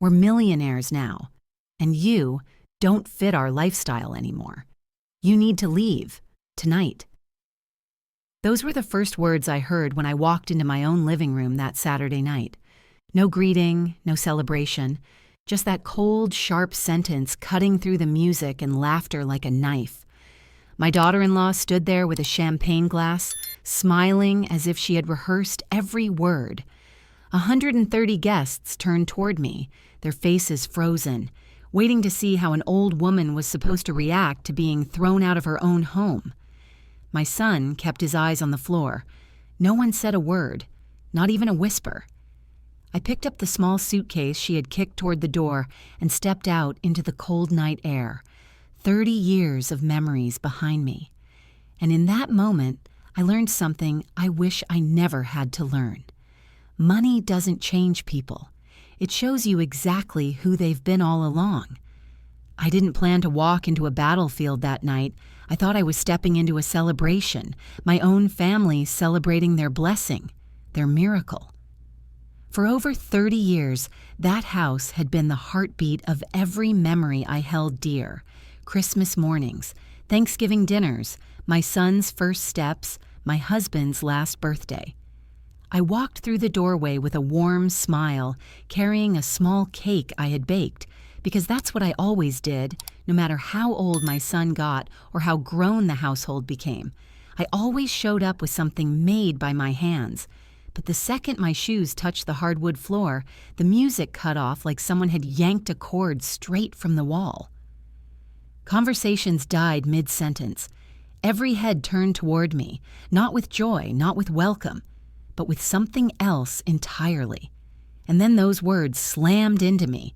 We're millionaires now, and you don't fit our lifestyle anymore. You need to leave, tonight." Those were the first words I heard when I walked into my own living room that Saturday night. No greeting, no celebration, just that cold, sharp sentence cutting through the music and laughter like a knife. My daughter-in-law stood there with a champagne glass, smiling as if she had rehearsed every word. 130 guests turned toward me, their faces frozen, waiting to see how an old woman was supposed to react to being thrown out of her own home. My son kept his eyes on the floor. No one said a word, not even a whisper. I picked up the small suitcase she had kicked toward the door and stepped out into the cold night air, 30 years of memories behind me. And in that moment, I learned something I wish I never had to learn. Money doesn't change people. It shows you exactly who they've been all along. I didn't plan to walk into a battlefield that night. I thought I was stepping into a celebration, my own family celebrating their blessing, their miracle. For over 30 years, that house had been the heartbeat of every memory I held dear. Christmas mornings, Thanksgiving dinners, my son's first steps, my husband's last birthday. I walked through the doorway with a warm smile, carrying a small cake I had baked, because that's what I always did, no matter how old my son got or how grown the household became. I always showed up with something made by my hands. But the second my shoes touched the hardwood floor, the music cut off like someone had yanked a cord straight from the wall. Conversations died mid-sentence. Every head turned toward me, not with joy, not with welcome, but with something else entirely. And then those words slammed into me.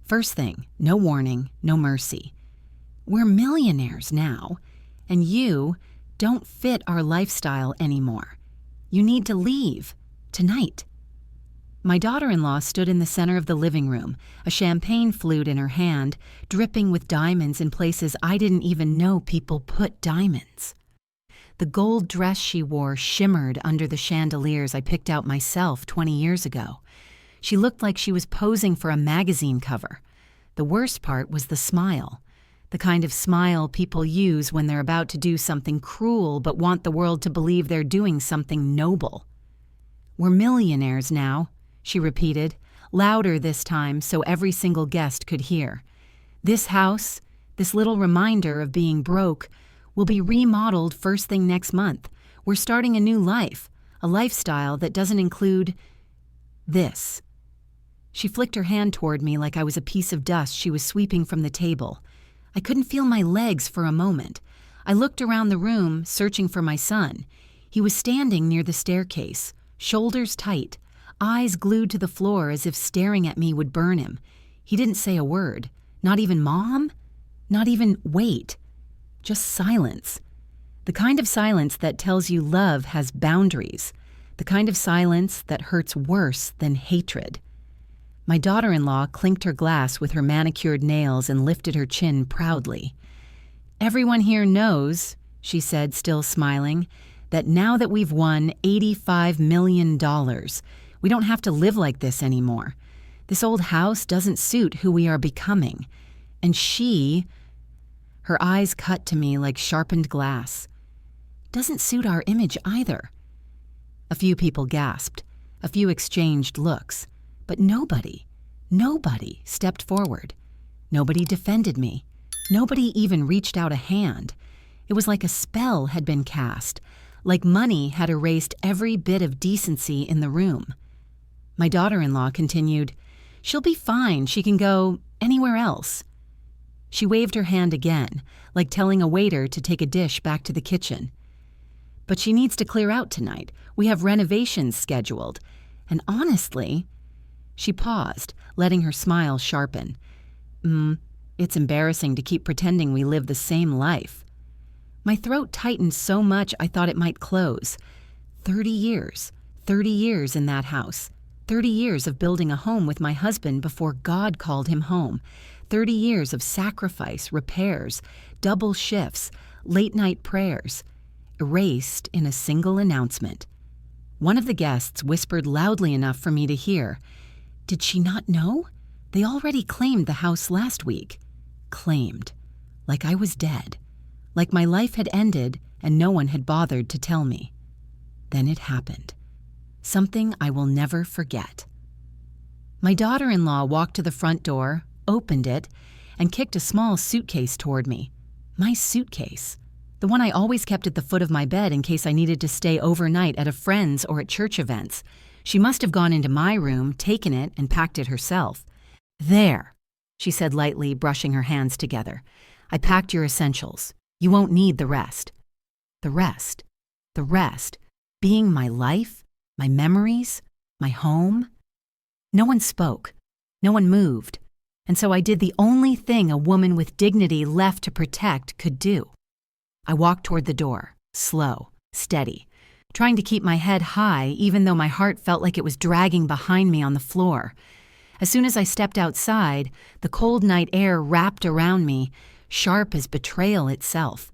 First thing, no warning, no mercy. We're millionaires now, and you don't fit our lifestyle anymore. You need to leave, tonight. My daughter-in-law stood in the center of the living room, a champagne flute in her hand, dripping with diamonds in places I didn't even know people put diamonds. The gold dress she wore shimmered under the chandeliers I picked out myself 20 years ago. She looked like she was posing for a magazine cover. The worst part was the smile. The kind of smile people use when they're about to do something cruel but want the world to believe they're doing something noble. "We're millionaires now," she repeated, louder this time so every single guest could hear. "This house, this little reminder of being broke, will be remodeled first thing next month. We're starting a new life, a lifestyle that doesn't include this." She flicked her hand toward me like I was a piece of dust she was sweeping from the table. I couldn't feel my legs for a moment. I looked around the room, searching for my son. He was standing near the staircase, shoulders tight, eyes glued to the floor as if staring at me would burn him. He didn't say a word, not even "Mom," not even "wait," just silence. The kind of silence that tells you love has boundaries, the kind of silence that hurts worse than hatred. My daughter-in-law clinked her glass with her manicured nails and lifted her chin proudly. "Everyone here knows," she said, still smiling, "that now that we've won $85 million, we don't have to live like this anymore. This old house doesn't suit who we are becoming. And her eyes cut to me like sharpened glass, doesn't suit our image either." A few people gasped. A few exchanged looks. But nobody stepped forward. Nobody defended me. Nobody even reached out a hand. It was like a spell had been cast, like money had erased every bit of decency in the room. My daughter-in-law continued, "She'll be fine. She can go anywhere else." She waved her hand again, like telling a waiter to take a dish back to the kitchen. "But she needs to clear out tonight. We have renovations scheduled. And honestly," she paused, letting her smile sharpen, "it's embarrassing to keep pretending we live the same life." My throat tightened so much I thought it might close. 30 years in that house. 30 years of building a home with my husband before God called him home. 30 years of sacrifice, repairs, double shifts, late-night prayers, erased in a single announcement. One of the guests whispered loudly enough for me to hear, "Did she not know? They already claimed the house last week. Claimed. Like I was dead. Like my life had ended and no one had bothered to tell me. Then it happened. Something I will never forget. My daughter-in-law walked to the front door, opened it, and kicked a small suitcase toward me. My suitcase. The one I always kept at the foot of my bed in case I needed to stay overnight at a friend's or at church events. She must have gone into my room, taken it, and packed it herself. "There," she said lightly, brushing her hands together. "I packed your essentials. You won't need the rest." The rest. The rest. Being my life, my memories, my home. No one spoke. No one moved. And so I did the only thing a woman with dignity left to protect could do. I walked toward the door, slow, steady, trying to keep my head high even though my heart felt like it was dragging behind me on the floor. As soon as I stepped outside, the cold night air wrapped around me, sharp as betrayal itself.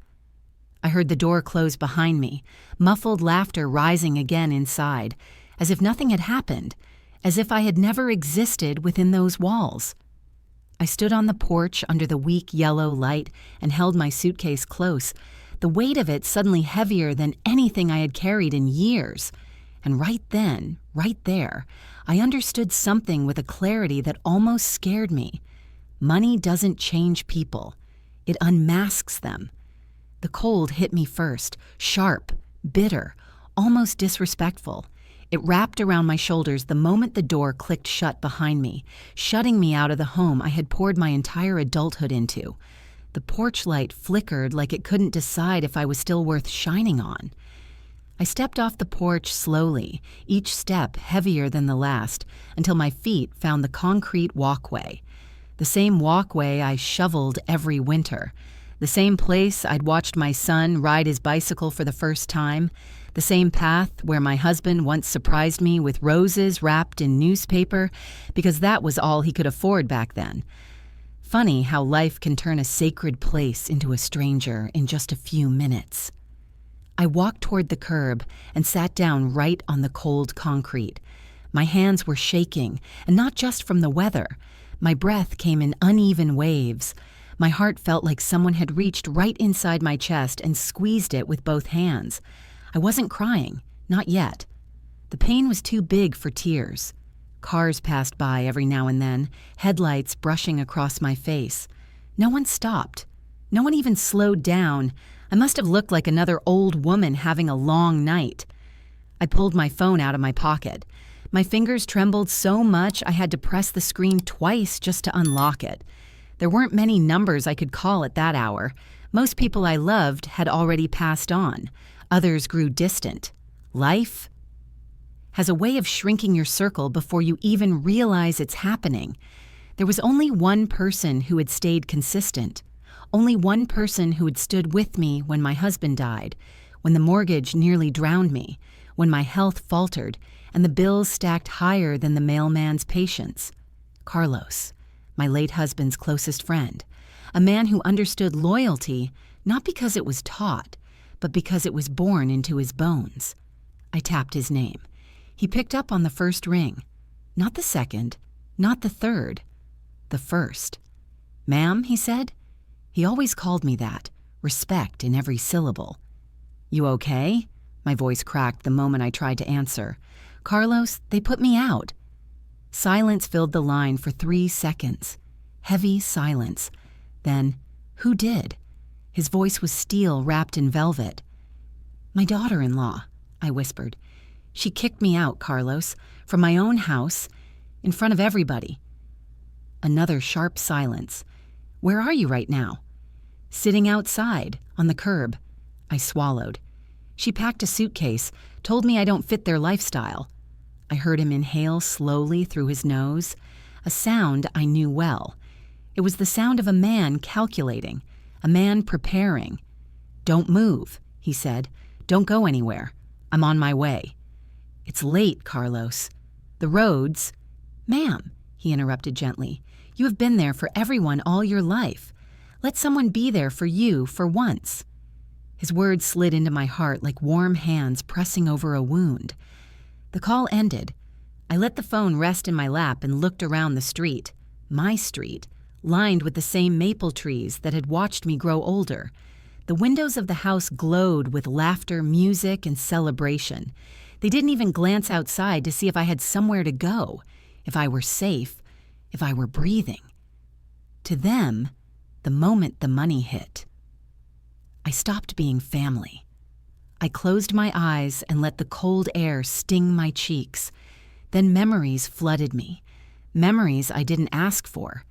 I heard the door close behind me, muffled laughter rising again inside, as if nothing had happened, as if I had never existed within those walls. I stood on the porch under the weak yellow light and held my suitcase close, the weight of it suddenly heavier than anything I had carried in years. And right then, right there, I understood something with a clarity that almost scared me. Money doesn't change people. It unmasks them. The cold hit me first, sharp, bitter, almost disrespectful. It wrapped around my shoulders the moment the door clicked shut behind me, shutting me out of the home I had poured my entire adulthood into. The porch light flickered like it couldn't decide if I was still worth shining on. I stepped off the porch slowly, each step heavier than the last, until my feet found the concrete walkway. The same walkway I shoveled every winter. The same place I'd watched my son ride his bicycle for the first time. The same path where my husband once surprised me with roses wrapped in newspaper because that was all he could afford back then. Funny how life can turn a sacred place into a stranger in just a few minutes. I walked toward the curb and sat down right on the cold concrete. My hands were shaking, and not just from the weather. My breath came in uneven waves. My heart felt like someone had reached right inside my chest and squeezed it with both hands. I wasn't crying, not yet. The pain was too big for tears. Cars passed by every now and then, headlights brushing across my face. No one stopped. No one even slowed down. I must have looked like another old woman having a long night. I pulled my phone out of my pocket. My fingers trembled so much I had to press the screen twice just to unlock it. There weren't many numbers I could call at that hour. Most people I loved had already passed on. Others grew distant. Life has a way of shrinking your circle before you even realize it's happening. There was only one person who had stayed consistent. Only one person who had stood with me when my husband died, when the mortgage nearly drowned me, when my health faltered, and the bills stacked higher than the mailman's patience. Carlos, my late husband's closest friend, a man who understood loyalty not because it was taught, but because it was born into his bones. I tapped his name. He picked up on the first ring. Not the second, not the third, the first. "Ma'am," he said. He always called me that, respect in every syllable. "You okay?" My voice cracked the moment I tried to answer. "Carlos, they put me out." Silence filled the line for 3 seconds. Heavy silence. Then, "Who did?" His voice was steel wrapped in velvet. "My daughter-in-law," I whispered. "She kicked me out, Carlos, from my own house, in front of everybody." Another sharp silence. "Where are you right now?" "Sitting outside, on the curb." I swallowed. "She packed a suitcase, told me I don't fit their lifestyle." I heard him inhale slowly through his nose, a sound I knew well. It was the sound of a man calculating, a man preparing. "Don't move," he said. "Don't go anywhere. I'm on my way." "It's late, Carlos. The roads—" "Ma'am," he interrupted gently, "you have been there for everyone all your life. Let someone be there for you for once." His words slid into my heart like warm hands pressing over a wound. The call ended. I let the phone rest in my lap and looked around the street. my street, lined with the same maple trees that had watched me grow older. The windows of the house glowed with laughter, music, and celebration. They didn't even glance outside to see if I had somewhere to go, if I were safe, if I were breathing. To them, the moment the money hit, I stopped being family. I closed my eyes and let the cold air sting my cheeks. Then memories flooded me. Memories I didn't ask for.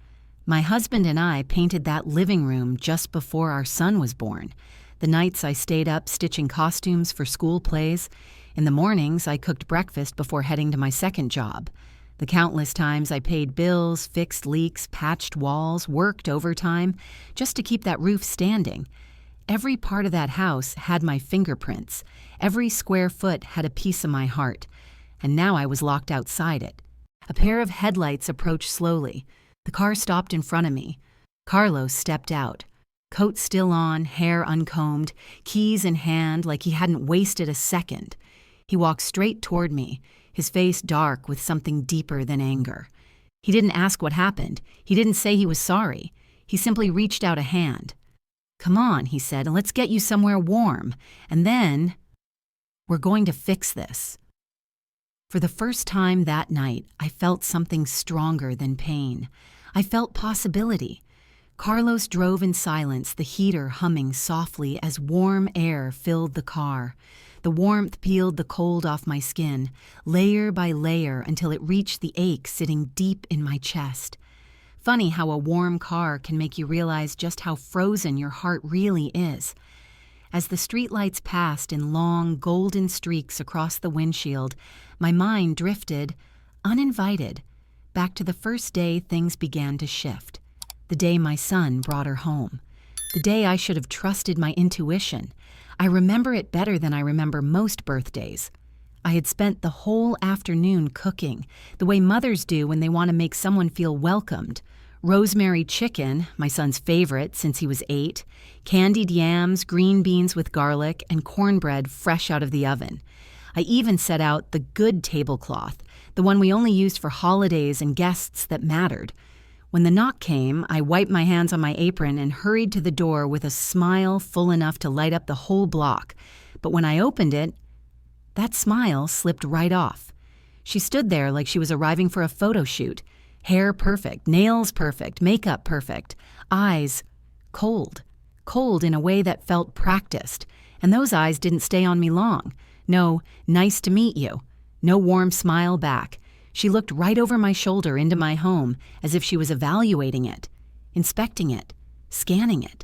My husband and I painted that living room just before our son was born. The nights I stayed up stitching costumes for school plays. In the mornings, I cooked breakfast before heading to my second job. The countless times I paid bills, fixed leaks, patched walls, worked overtime, just to keep that roof standing. Every part of that house had my fingerprints. Every square foot had a piece of my heart. And now I was locked outside it. A pair of headlights approached slowly. The car stopped in front of me. Carlos stepped out. Coat still on, hair uncombed, keys in hand like he hadn't wasted a second. He walked straight toward me, his face dark with something deeper than anger. He didn't ask what happened. He didn't say he was sorry. He simply reached out a hand. "Come on," he said, "and let's get you somewhere warm. And then, we're going to fix this." For the first time that night, I felt something stronger than pain. I felt possibility. Carlos drove in silence, the heater humming softly as warm air filled the car. The warmth peeled the cold off my skin, layer by layer, until it reached the ache sitting deep in my chest. Funny how a warm car can make you realize just how frozen your heart really is. As the streetlights passed in long, golden streaks across the windshield, my mind drifted, uninvited, back to the first day things began to shift. The day my son brought her home. The day I should have trusted my intuition. I remember it better than I remember most birthdays. I had spent the whole afternoon cooking, the way mothers do when they want to make someone feel welcomed. Rosemary chicken, my son's favorite since he was 8, candied yams, green beans with garlic, and cornbread fresh out of the oven. I even set out the good tablecloth, the one we only used for holidays and guests that mattered. When the knock came, I wiped my hands on my apron and hurried to the door with a smile full enough to light up the whole block. But when I opened it, that smile slipped right off. She stood there like she was arriving for a photo shoot. Hair perfect, nails perfect, makeup perfect, eyes cold. Cold in a way that felt practiced. And those eyes didn't stay on me long. No, "Nice to meet you." No warm smile back. She looked right over my shoulder into my home as if she was evaluating it, inspecting it, scanning it.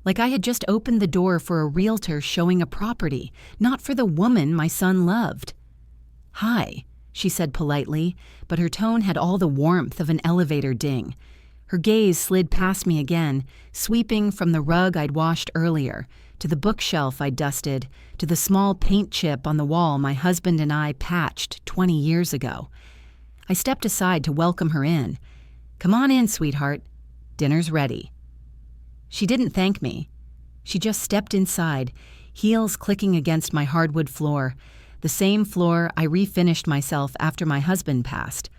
Like I had just opened the door for a realtor showing a property, not for the woman my son loved. "Hi," she said politely, but her tone had all the warmth of an elevator ding. Her gaze slid past me again, sweeping from the rug I'd washed earlier, to the bookshelf I'd dusted, to the small paint chip on the wall my husband and I patched 20 years ago. I stepped aside to welcome her in. "Come on in, sweetheart. Dinner's ready." She didn't thank me. She just stepped inside, heels clicking against my hardwood floor, the same floor I refinished myself after my husband passed.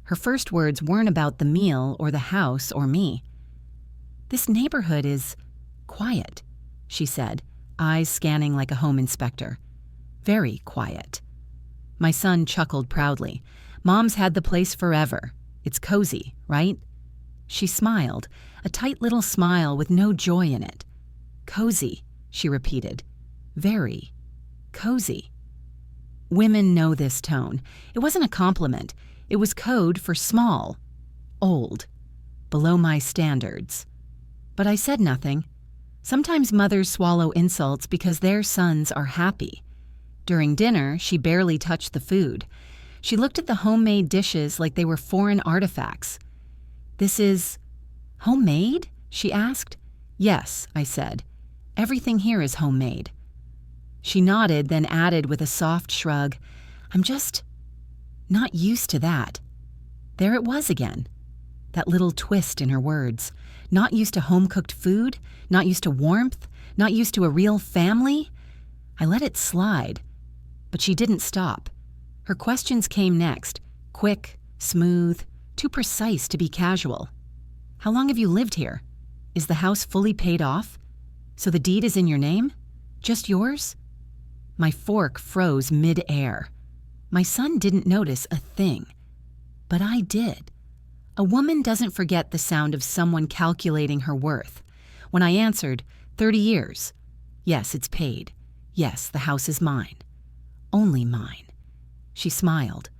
Her first words weren't about the meal or the house or me. "This neighborhood is quiet," she said, eyes scanning like a home inspector. "Very quiet." My son chuckled proudly. "Mom's had the place forever. It's cozy, right?" She smiled, a tight little smile with no joy in it. "Cozy," she repeated. "Very cozy." Women know this tone. It wasn't a compliment. It was code for small, old, below my standards. But I said nothing. Sometimes mothers swallow insults because their sons are happy. During dinner, she barely touched the food. She looked at the homemade dishes like they were foreign artifacts. "This is homemade?" she asked. "Yes," I said. "Everything here is homemade." She nodded, then added with a soft shrug, "I'm just not used to that." There it was again, that little twist in her words. Not used to home-cooked food, not used to warmth, not used to a real family. I let it slide, but she didn't stop. Her questions came next, quick, smooth, Too precise to be casual. How long have you lived here? Is the house fully paid off? So the deed is in your name? Just yours? My fork froze mid-air. My son didn't notice a thing. But I did. A woman doesn't forget the sound of someone calculating her worth. When I answered, 30 years. Yes, it's paid. Yes, the house is mine. Only mine. She smiled.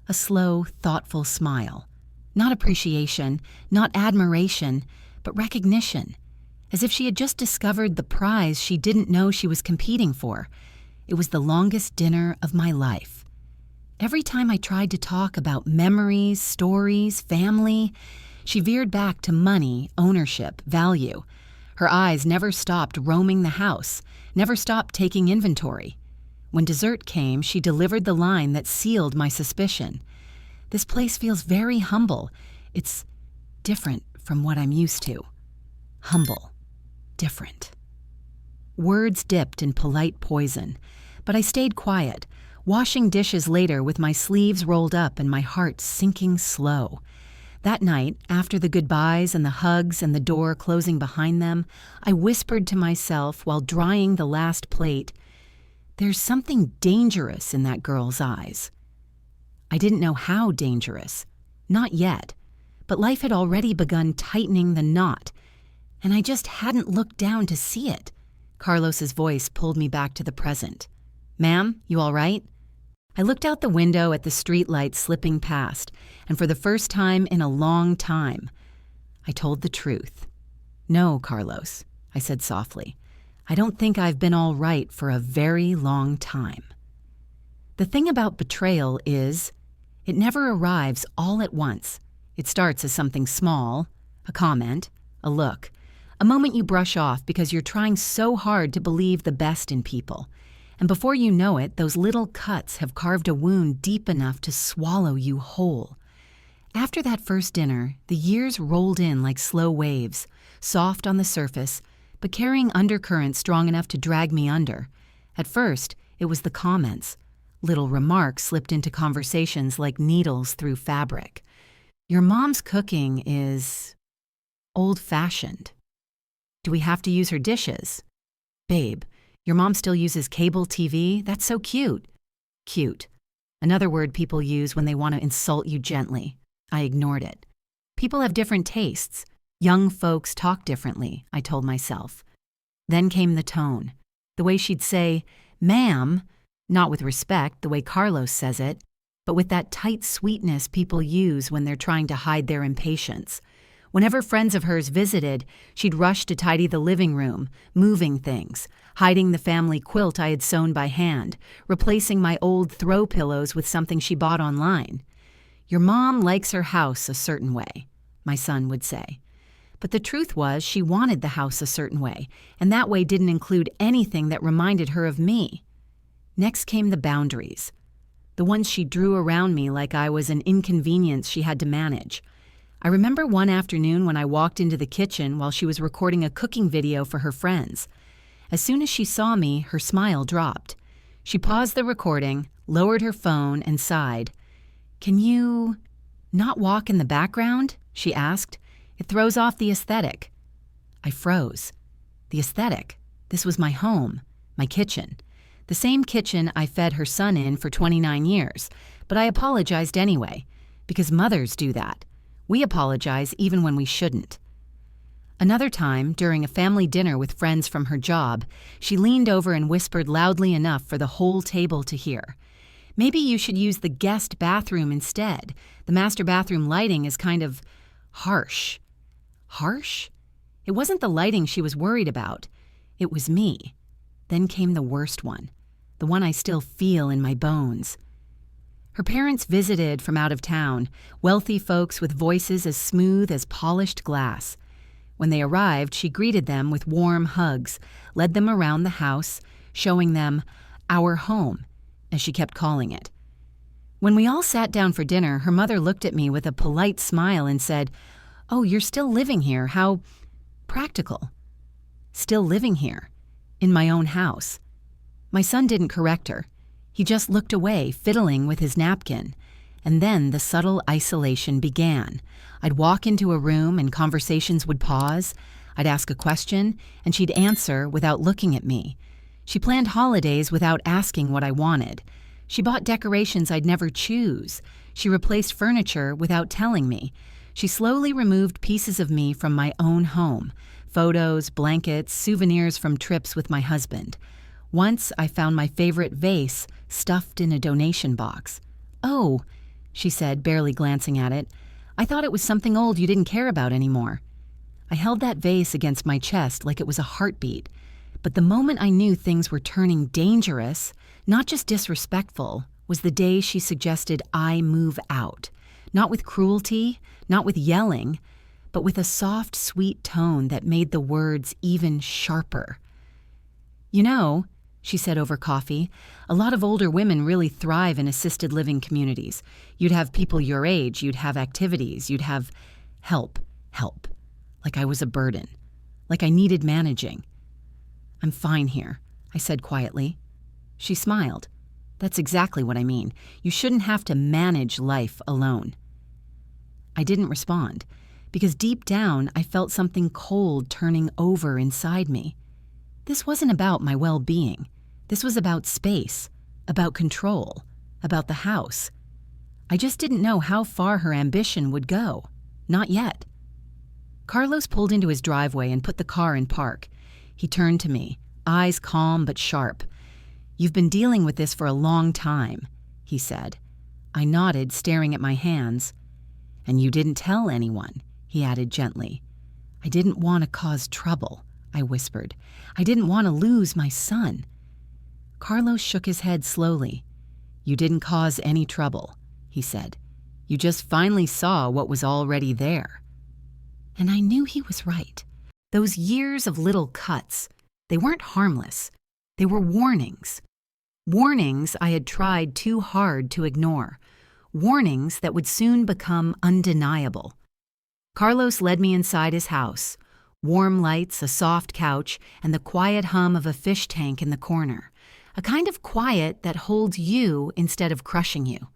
A slow, thoughtful smile. Not appreciation, not admiration, but recognition. As if she had just discovered the prize she didn't know she was competing for. It was the longest dinner of my life. Every time I tried to talk about memories, stories, family, she veered back to money, ownership, value. Her eyes never stopped roaming the house, never stopped taking inventory. When dessert came, she delivered the line that sealed my suspicion. This place feels very humble. It's different from what I'm used to. Humble. Different. Words dipped in polite poison, but I stayed quiet, washing dishes later with my sleeves rolled up and my heart sinking slow. That night, after the goodbyes and the hugs and the door closing behind them, I whispered to myself while drying the last plate, "There's something dangerous in that girl's eyes." I didn't know how dangerous. Not yet. But life had already begun tightening the knot, and I just hadn't looked down to see it. Carlos's voice pulled me back to the present. "Ma'am, you all right?" I looked out the window at the streetlight slipping past, and for the first time in a long time, I told the truth. "No, Carlos," I said softly. "I don't think I've been all right for a very long time." The thing about betrayal is, it never arrives all at once. It starts as something small, a comment, a look, a moment you brush off because you're trying so hard to believe the best in people. And before you know it, those little cuts have carved a wound deep enough to swallow you whole. After that first dinner, the years rolled in like slow waves, soft on the surface, but carrying undercurrents strong enough to drag me under. At first, it was the comments. Little remarks slipped into conversations like needles through fabric. "Your mom's cooking is old-fashioned." "Do we have to use her dishes?" "Babe, your mom still uses cable TV? That's so cute." "Cute." Another word people use when they want to insult you gently. I ignored it. People have different tastes. Young folks talk differently, I told myself. Then came the tone. The way she'd say, "Ma'am," not with respect, the way Carlos says it, but with that tight sweetness people use when they're trying to hide their impatience. Whenever friends of hers visited, she'd rush to tidy the living room, moving things, hiding the family quilt I had sewn by hand, replacing my old throw pillows with something she bought online. "Your mom likes her house a certain way," my son would say. But the truth was she wanted the house a certain way, and that way didn't include anything that reminded her of me. Next came the boundaries, the ones she drew around me like I was an inconvenience she had to manage. I remember one afternoon when I walked into the kitchen while she was recording a cooking video for her friends. As soon as she saw me, her smile dropped. She paused the recording, lowered her phone, and sighed. "Can you not walk in the background?" she asked. "It throws off the aesthetic." I froze. The aesthetic. This was my home, my kitchen. The same kitchen I fed her son in for 29 years, but I apologized anyway, because mothers do that. We apologize even when we shouldn't. Another time, during a family dinner with friends from her job, she leaned over and whispered loudly enough for the whole table to hear. "Maybe you should use the guest bathroom instead. The master bathroom lighting is kind of harsh." Harsh? It wasn't the lighting she was worried about. It was me. Then came the worst one, the one I still feel in my bones. Her parents visited from out of town, wealthy folks with voices as smooth as polished glass. When they arrived, she greeted them with warm hugs, led them around the house, showing them our home, as she kept calling it. When we all sat down for dinner, her mother looked at me with a polite smile and said, "Oh, you're still living here. How practical." Still living here, in my own house. My son didn't correct her. He just looked away, fiddling with his napkin. And then the subtle isolation began. I'd walk into a room and conversations would pause. I'd ask a question, and she'd answer without looking at me. She planned holidays without asking what I wanted. She bought decorations I'd never choose. She replaced furniture without telling me. She slowly removed pieces of me from my own home. Photos, blankets, souvenirs from trips with my husband. Once I found my favorite vase stuffed in a donation box. "Oh," she said, barely glancing at it. "I thought it was something old you didn't care about anymore." I held that vase against my chest like it was a heartbeat. But the moment I knew things were turning dangerous, not just disrespectful, was the day she suggested I move out. Not with cruelty, not with yelling, but with a soft, sweet tone that made the words even sharper. "You know," she said over coffee, "a lot of older women really thrive in assisted living communities. You'd have people your age, you'd have activities, you'd have help. Like I was a burden. Like I needed managing." "I'm fine here," I said quietly. She smiled. "That's exactly what I mean. You shouldn't have to manage life alone." I didn't respond, because deep down I felt something cold turning over inside me. This wasn't about my well-being. This was about space, about control, about the house. I just didn't know how far her ambition would go. Not yet. Carlos pulled into his driveway and put the car in park. He turned to me, eyes calm but sharp. "You've been dealing with this for a long time," he said. I nodded, staring at my hands. "And you didn't tell anyone," he added gently. "I didn't want to cause trouble," I whispered. "I didn't want to lose my son." Carlos shook his head slowly. "You didn't cause any trouble," he said. "You just finally saw what was already there." And I knew he was right. Those years of little cuts, they weren't harmless. They were warnings. Warnings I had tried too hard to ignore. Warnings that would soon become undeniable. Carlos led me inside his house. Warm lights, a soft couch, and the quiet hum of a fish tank in the corner. A kind of quiet that holds you instead of crushing you.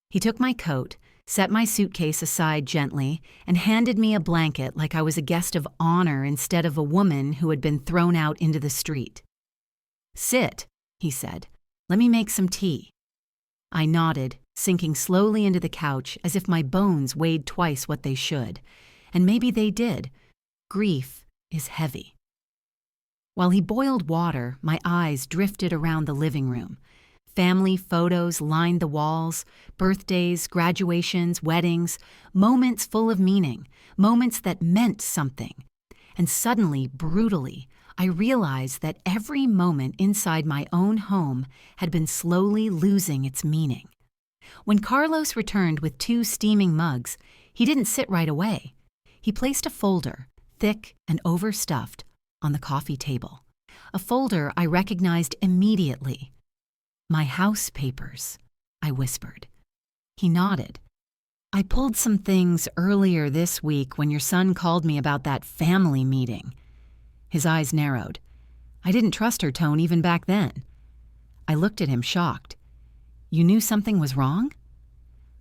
He took my coat, set my suitcase aside gently, and handed me a blanket like I was a guest of honor instead of a woman who had been thrown out into the street. "Sit," he said. "Let me make some tea." I nodded, sinking slowly into the couch as if my bones weighed twice what they should. And maybe they did. Grief is heavy. While he boiled water, my eyes drifted around the living room. Family photos lined the walls, birthdays, graduations, weddings, moments full of meaning, moments that meant something. And suddenly, brutally, I realized that every moment inside my own home had been slowly losing its meaning. When Carlos returned with 2 steaming mugs, he didn't sit right away. He placed a folder, thick and overstuffed, on the coffee table. A folder I recognized immediately. "My house papers," I whispered. He nodded. "I pulled some things earlier this week when your son called me about that family meeting." His eyes narrowed. I didn't trust her tone even back then. I looked at him, shocked. "You knew something was wrong?"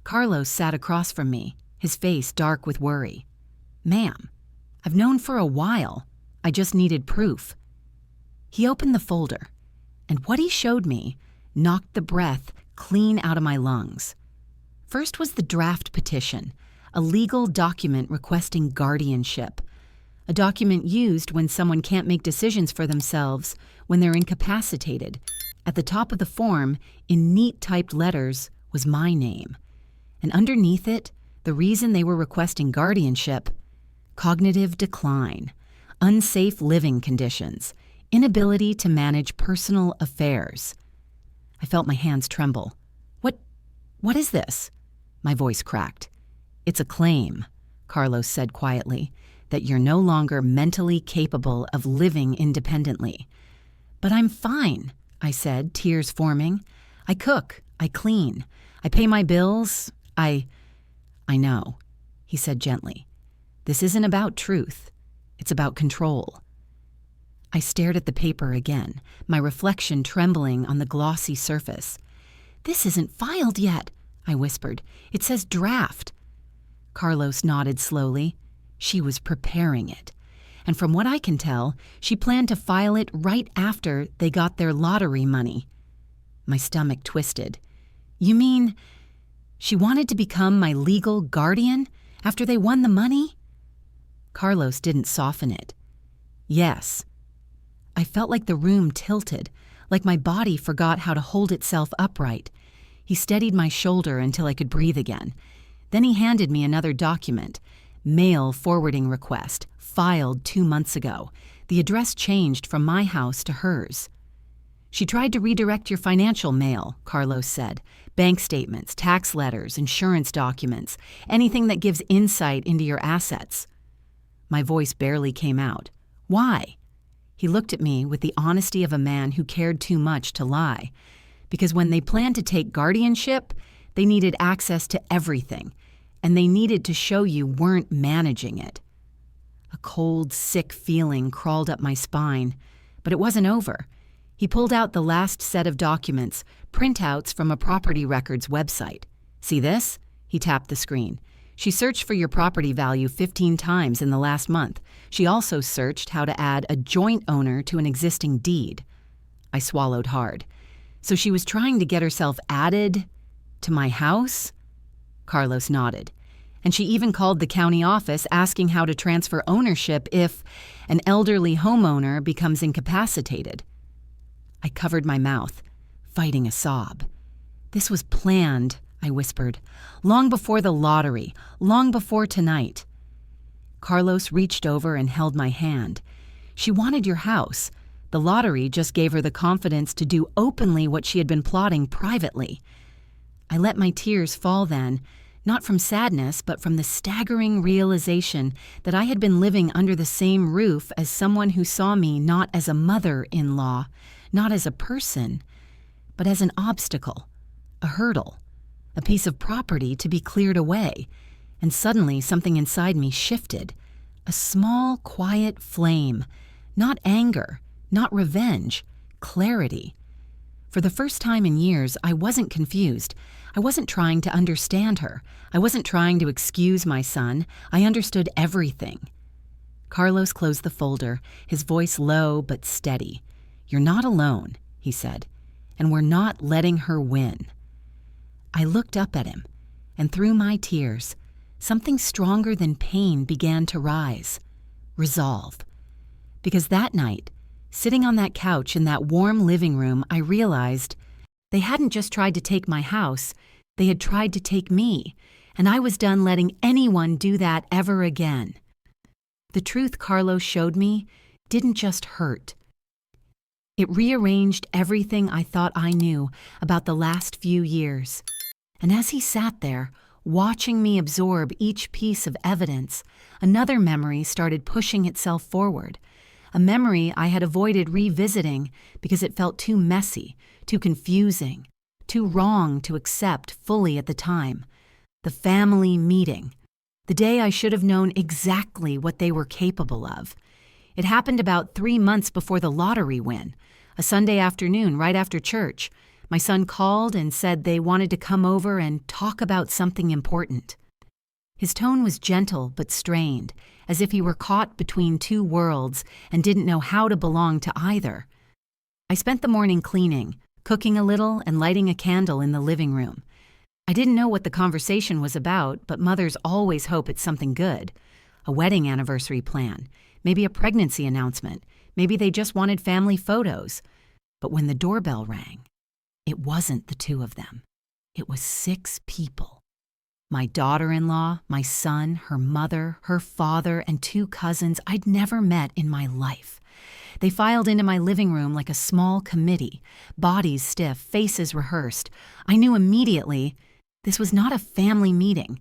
Carlos sat across from me, his face dark with worry. "Ma'am, I've known for a while. I just needed proof." He opened the folder, and what he showed me knocked the breath clean out of my lungs. First was the draft petition, a legal document requesting guardianship. A document used when someone can't make decisions for themselves, when they're incapacitated. At the top of the form, in neat typed letters, was my name. And underneath it, the reason they were requesting guardianship: cognitive decline, unsafe living conditions, inability to manage personal affairs. I felt my hands tremble. What is this?" My voice cracked. "It's a claim," Carlos said quietly, "that you're no longer mentally capable of living independently." "But I'm fine," I said, tears forming. "I cook, I clean, I pay my bills, I know," he said gently. "This isn't about truth. It's about control." I stared at the paper again, my reflection trembling on the glossy surface. "This isn't filed yet," I whispered. "It says draft." Carlos nodded slowly. She was preparing it. And from what I can tell, she planned to file it right after they got their lottery money. My stomach twisted. "You mean she wanted to become my legal guardian after they won the money?" Carlos didn't soften it. "Yes." I felt like the room tilted, like my body forgot how to hold itself upright. He steadied my shoulder until I could breathe again. Then he handed me another document. Mail forwarding request, filed 2 months ago. The address changed from my house to hers. "She tried to redirect your financial mail," Carlos said. "Bank statements, tax letters, insurance documents, anything that gives insight into your assets." My voice barely came out. "Why?" He looked at me with the honesty of a man who cared too much to lie. Because when they planned to take guardianship, they needed access to everything, and they needed to show you weren't managing it. A cold, sick feeling crawled up my spine, but it wasn't over. He pulled out the last set of documents, printouts from a property records website. "See this?" He tapped the screen. "She searched for your property value 15 times in the last month. She also searched how to add a joint owner to an existing deed." I swallowed hard. "So she was trying to get herself added to my house?" Carlos nodded. "And she even called the county office asking how to transfer ownership if an elderly homeowner becomes incapacitated." I covered my mouth, fighting a sob. "This was planned," I whispered. "Long before the lottery, long before tonight." Carlos reached over and held my hand. "She wanted your house. The lottery just gave her the confidence to do openly what she had been plotting privately." I let my tears fall then, not from sadness, but from the staggering realization that I had been living under the same roof as someone who saw me not as a mother-in-law, not as a person, but as an obstacle, a hurdle, a piece of property to be cleared away. And suddenly something inside me shifted. A small, quiet flame. Not anger, not revenge, clarity. For the first time in years, I wasn't confused. I wasn't trying to understand her. I wasn't trying to excuse my son. I understood everything. Carlos closed the folder, his voice low but steady. "You're not alone," he said, "and we're not letting her win." I looked up at him, and through my tears, something stronger than pain began to rise. Resolve. Because that night, sitting on that couch in that warm living room, I realized they hadn't just tried to take my house, they had tried to take me, and I was done letting anyone do that ever again. The truth Carlos showed me didn't just hurt. It rearranged everything I thought I knew about the last few years. And as he sat there, watching me absorb each piece of evidence, another memory started pushing itself forward. A memory I had avoided revisiting because it felt too messy, too confusing, too wrong to accept fully at the time. The family meeting. The day I should have known exactly what they were capable of. It happened about 3 months before the lottery win. A Sunday afternoon right after church. My son called and said they wanted to come over and talk about something important. His tone was gentle but strained, as if he were caught between two worlds and didn't know how to belong to either. I spent the morning cleaning, cooking a little, and lighting a candle in the living room. I didn't know what the conversation was about, but mothers always hope it's something good. A wedding anniversary plan, maybe a pregnancy announcement, maybe they just wanted family photos. But when the doorbell rang, it wasn't the two of them. It was 6 people. My daughter-in-law, my son, her mother, her father, and 2 cousins I'd never met in my life. They filed into my living room like a small committee, bodies stiff, faces rehearsed. I knew immediately this was not a family meeting.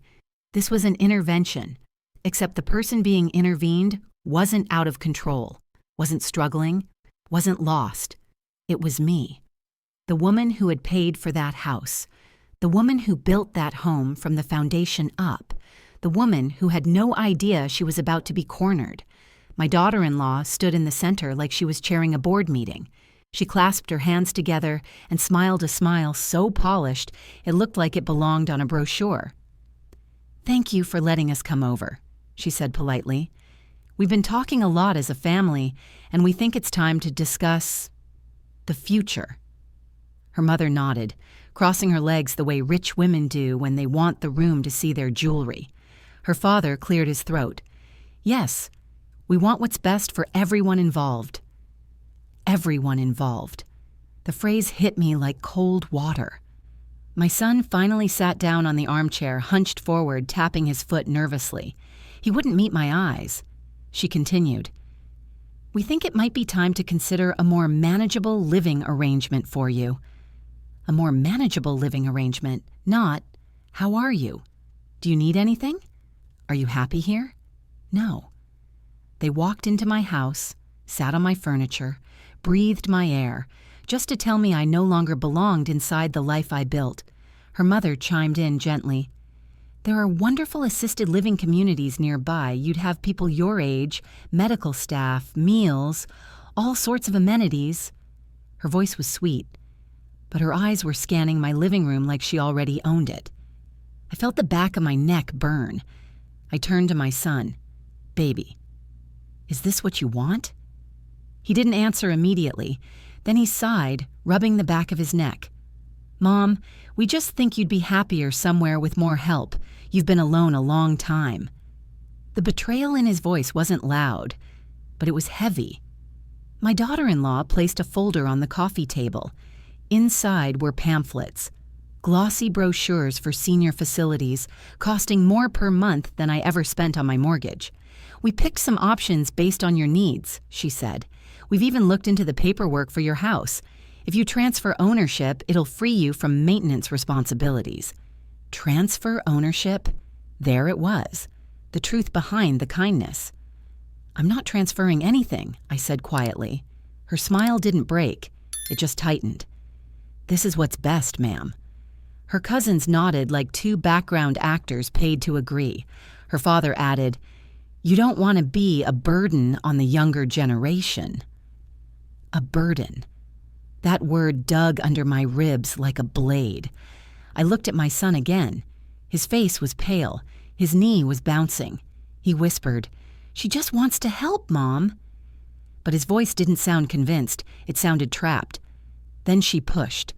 This was an intervention, except the person being intervened wasn't out of control, wasn't struggling, wasn't lost. It was me, the woman who had paid for that house, the woman who built that home from the foundation up, the woman who had no idea she was about to be cornered. My daughter-in-law stood in the center like she was chairing a board meeting. She clasped her hands together and smiled a smile so polished it looked like it belonged on a brochure. "Thank you for letting us come over," she said politely. "We've been talking a lot as a family, and we think it's time to discuss the future." Her mother nodded, crossing her legs the way rich women do when they want the room to see their jewelry. Her father cleared his throat. "Yes, we want what's best for everyone involved." Everyone involved. The phrase hit me like cold water. My son finally sat down on the armchair, hunched forward, tapping his foot nervously. He wouldn't meet my eyes. She continued, "We think it might be time to consider a more manageable living arrangement for you." A more manageable living arrangement, not, "How are you? Do you need anything? Are you happy here?" No. They walked into my house, sat on my furniture, breathed my air, just to tell me I no longer belonged inside the life I built. Her mother chimed in gently. "There are wonderful assisted living communities nearby. You'd have people your age, medical staff, meals, all sorts of amenities." Her voice was sweet, but her eyes were scanning my living room like she already owned it. I felt the back of my neck burn. I turned to my son. "Baby, is this what you want?" He didn't answer immediately. Then he sighed, rubbing the back of his neck. "Mom, we just think you'd be happier somewhere with more help. You've been alone a long time." The betrayal in his voice wasn't loud, but it was heavy. My daughter-in-law placed a folder on the coffee table. Inside were pamphlets, glossy brochures for senior facilities, costing more per month than I ever spent on my mortgage. "We picked some options based on your needs," she said. "We've even looked into the paperwork for your house. If you transfer ownership, it'll free you from maintenance responsibilities." Transfer ownership? There it was, the truth behind the kindness. "I'm not transferring anything," I said quietly. Her smile didn't break, it just tightened. "This is what's best, ma'am." Her cousins nodded like two background actors paid to agree. Her father added, "You don't want to be a burden on the younger generation." A burden. That word dug under my ribs like a blade. I looked at my son again. His face was pale. His knee was bouncing. He whispered, "She just wants to help, Mom." But his voice didn't sound convinced. It sounded trapped. Then she pushed.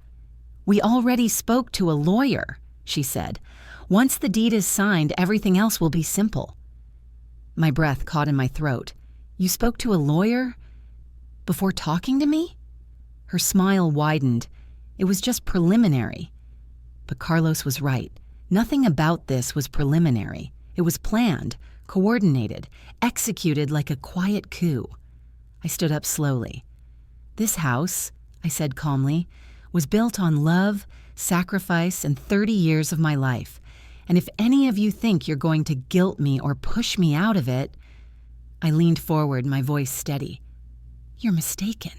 "We already spoke to a lawyer," she said. "Once the deed is signed, everything else will be simple." My breath caught in my throat. "You spoke to a lawyer? Before talking to me?" Her smile widened. It was just preliminary. But Carlos was right. Nothing about this was preliminary. It was planned, coordinated, executed like a quiet coup. I stood up slowly. "This house," I said calmly, "was built on love, sacrifice, and 30 years of my life. And if any of you think you're going to guilt me or push me out of it—" I leaned forward, my voice steady. "You're mistaken."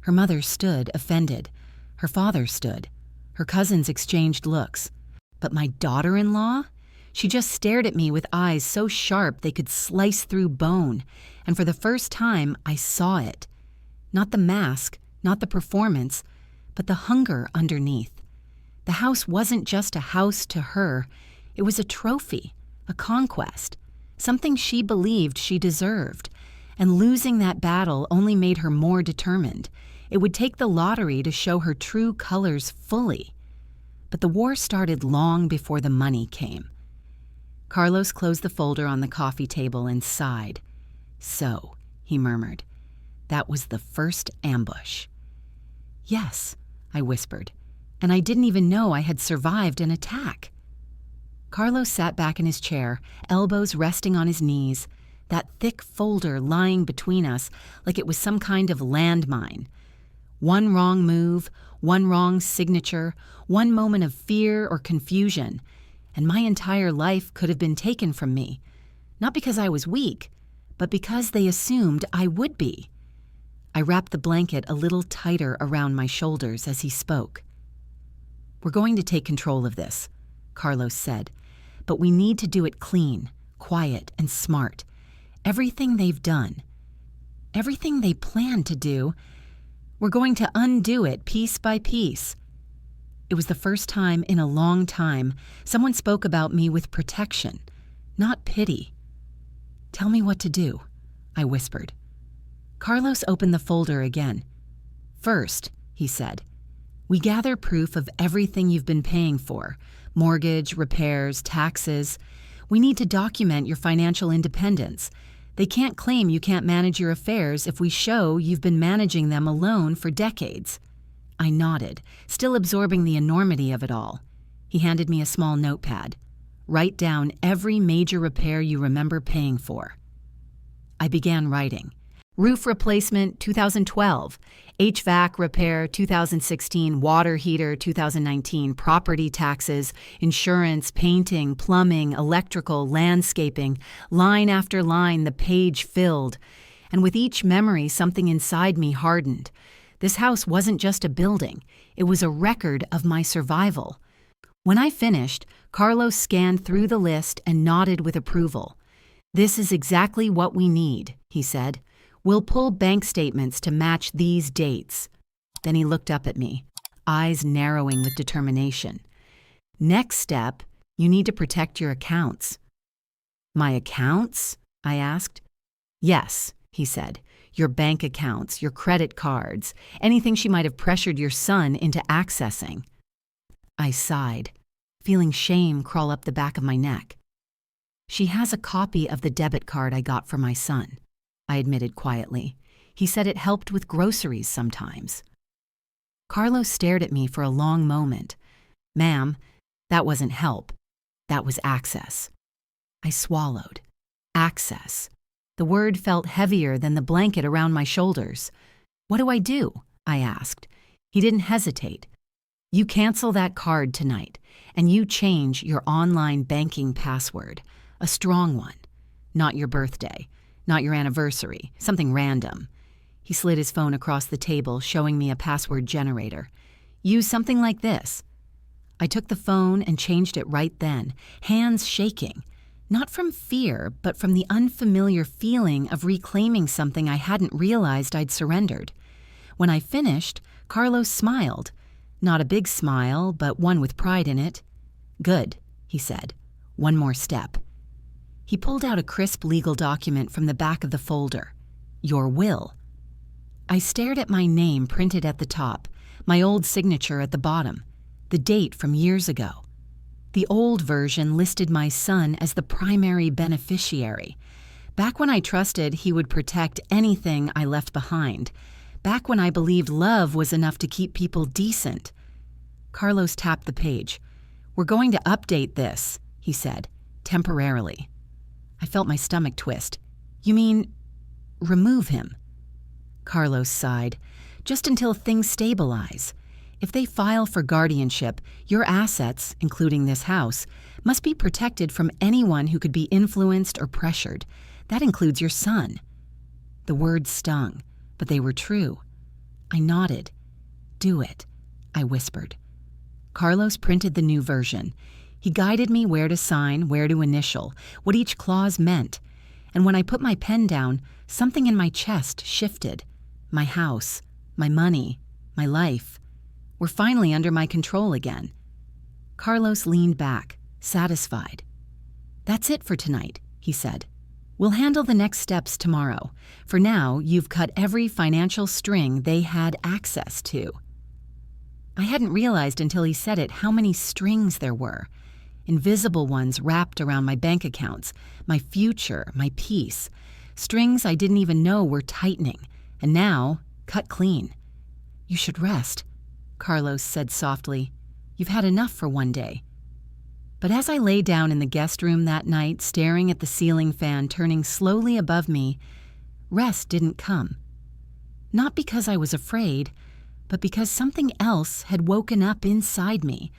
Her mother stood, offended. Her father stood. Her cousins exchanged looks. But my daughter-in-law? She just stared at me with eyes so sharp they could slice through bone. And for the first time, I saw it. Not the mask, not the performance, but the hunger underneath. The house wasn't just a house to her. It was a trophy, a conquest, something she believed she deserved. And losing that battle only made her more determined. It would take the lottery to show her true colors fully. But the war started long before the money came. Carlos closed the folder on the coffee table and sighed. "So," he murmured, "that was the first ambush." "Yes," I whispered, "and I didn't even know I had survived an attack." Carlos sat back in his chair, elbows resting on his knees, that thick folder lying between us like it was some kind of landmine. One wrong move, one wrong signature, one moment of fear or confusion, and my entire life could have been taken from me, not because I was weak, but because they assumed I would be. I wrapped the blanket a little tighter around my shoulders as he spoke. "We're going to take control of this," Carlos said, "but we need to do it clean, quiet, and smart. Everything they've done, everything they plan to do, We're going to undo it piece by piece. It was the first time in a long time someone spoke about me with protection, not pity. "Tell me what to do," I whispered. Carlos opened the folder again. "First," he said, "we gather proof of everything you've been paying for: mortgage, repairs, taxes. We need to document your financial independence. They can't claim you can't manage your affairs if we show you've been managing them alone for decades." I nodded, still absorbing the enormity of it all. He handed me a small notepad. "Write down every major repair you remember paying for." I began writing. Roof replacement, 2012. HVAC repair, 2016. Water heater, 2019. Property taxes, insurance, painting, plumbing, electrical, landscaping. Line after line, the page filled. And with each memory, something inside me hardened. This house wasn't just a building. It was a record of my survival. When I finished, Carlos scanned through the list and nodded with approval. "This is exactly what we need," he said. "We'll pull bank statements to match these dates." Then he looked up at me, eyes narrowing with determination. "Next step, you need to protect your accounts." "My accounts?" I asked. "Yes," he said. "Your bank accounts, your credit cards, anything she might have pressured your son into accessing." I sighed, feeling shame crawl up the back of my neck. "She has a copy of the debit card I got for my son," I admitted quietly. "He said it helped with groceries sometimes." Carlos stared at me for a long moment. "Ma'am, that wasn't help. That was access." I swallowed. Access. The word felt heavier than the blanket around my shoulders. "What do I do?" I asked. He didn't hesitate. "You cancel that card tonight, and you change your online banking password. A strong one. Not your birthday. Not your anniversary. Something random." He slid his phone across the table, showing me a password generator. "Use something like this." I took the phone and changed it right then, hands shaking. Not from fear, but from the unfamiliar feeling of reclaiming something I hadn't realized I'd surrendered. When I finished, Carlos smiled. Not a big smile, but one with pride in it. "Good," he said. "One more step." He pulled out a crisp legal document from the back of the folder. "Your will." I stared at my name printed at the top, my old signature at the bottom, the date from years ago. The old version listed my son as the primary beneficiary. Back when I trusted he would protect anything I left behind. Back when I believed love was enough to keep people decent. Carlos tapped the page. "We're going to update this," he said, "temporarily." I felt my stomach twist. "You mean, remove him?" Carlos sighed. "Just until things stabilize. If they file for guardianship, your assets, including this house, must be protected from anyone who could be influenced or pressured. That includes your son." The words stung, but they were true. I nodded. "Do it," I whispered. Carlos printed the new version. He guided me where to sign, where to initial, what each clause meant. And when I put my pen down, something in my chest shifted. My house, my money, my life were finally under my control again. Carlos leaned back, satisfied. "That's it for tonight," he said. "We'll handle the next steps tomorrow. For now, you've cut every financial string they had access to." I hadn't realized until he said it how many strings there were. Invisible ones wrapped around my bank accounts, my future, my peace. Strings I didn't even know were tightening, and now cut clean. "You should rest," Carlos said softly. "You've had enough for one day." But as I lay down in the guest room that night, staring at the ceiling fan turning slowly above me, rest didn't come. Not because I was afraid, but because something else had woken up inside me,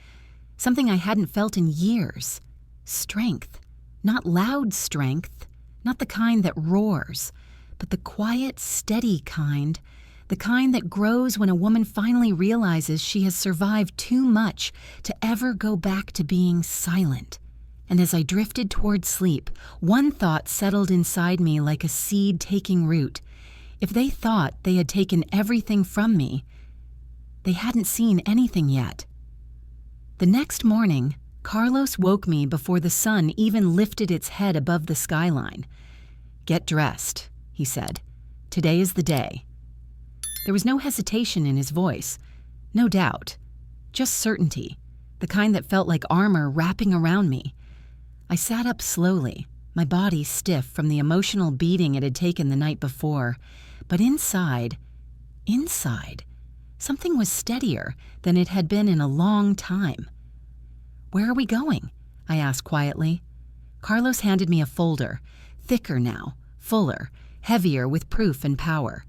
something I hadn't felt in years. Strength. Not loud strength, not the kind that roars, but the quiet, steady kind, the kind that grows when a woman finally realizes she has survived too much to ever go back to being silent. And as I drifted toward sleep, one thought settled inside me like a seed taking root. If they thought they had taken everything from me, they hadn't seen anything yet. The next morning, Carlos woke me before the sun even lifted its head above the skyline. "Get dressed," he said. "Today is the day." There was no hesitation in his voice, no doubt, just certainty, the kind that felt like armor wrapping around me. I sat up slowly, my body stiff from the emotional beating it had taken the night before, but inside, something was steadier than it had been in a long time. "Where are we going?" I asked quietly. Carlos handed me a folder, thicker now, fuller, heavier with proof and power.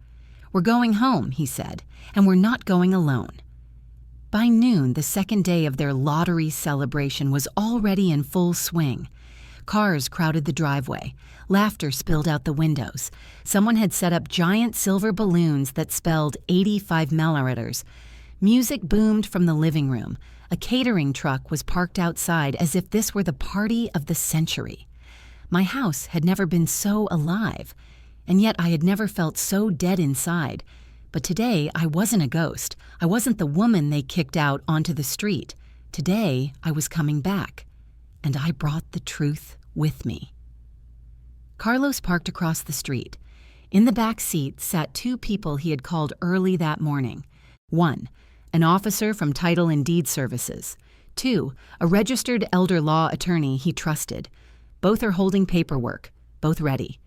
"We're going home," he said, "and we're not going alone." By noon, the second day of their lottery celebration was already in full swing. Cars crowded the driveway. Laughter spilled out the windows. Someone had set up giant silver balloons that spelled 85 milliliters. Music boomed from the living room. A catering truck was parked outside as if this were the party of the century. My house had never been so alive, and yet I had never felt so dead inside. But today I wasn't a ghost. I wasn't the woman they kicked out onto the street. Today I was coming back, and I brought the truth with me. Carlos parked across the street. In the back seat sat two people he had called early that morning. One, an officer from Title and Deed Services. Two, a registered elder law attorney he trusted. Both are holding paperwork, both ready.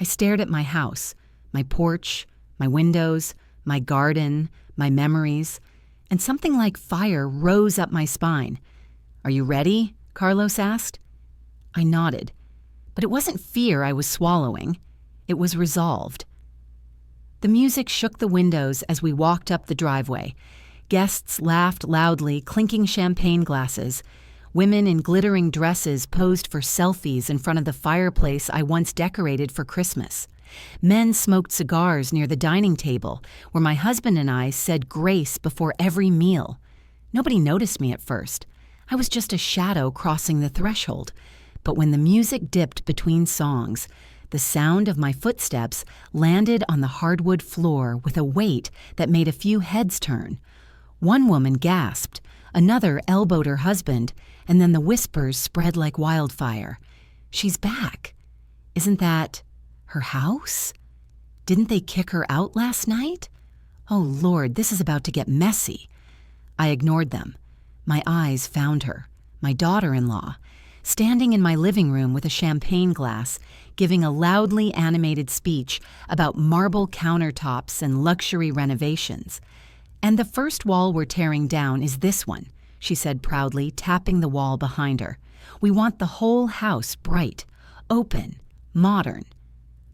I stared at my house, my porch, my windows, my garden, my memories, and something like fire rose up my spine. "Are you ready?" Carlos asked. I nodded, but it wasn't fear I was swallowing. It was resolved. The music shook the windows as we walked up the driveway. Guests laughed loudly, clinking champagne glasses. Women in glittering dresses posed for selfies in front of the fireplace I once decorated for Christmas. Men smoked cigars near the dining table, where my husband and I said grace before every meal. Nobody noticed me at first. I was just a shadow crossing the threshold. But when the music dipped between songs, the sound of my footsteps landed on the hardwood floor with a weight that made a few heads turn. One woman gasped, another elbowed her husband, and then the whispers spread like wildfire. "She's back. Isn't that her house? Didn't they kick her out last night? Oh Lord, this is about to get messy." I ignored them. My eyes found her, my daughter-in-law, standing in my living room with a champagne glass, giving a loudly animated speech about marble countertops and luxury renovations. "And the first wall we're tearing down is this one," she said proudly, tapping the wall behind her. "We want the whole house bright, open, modern."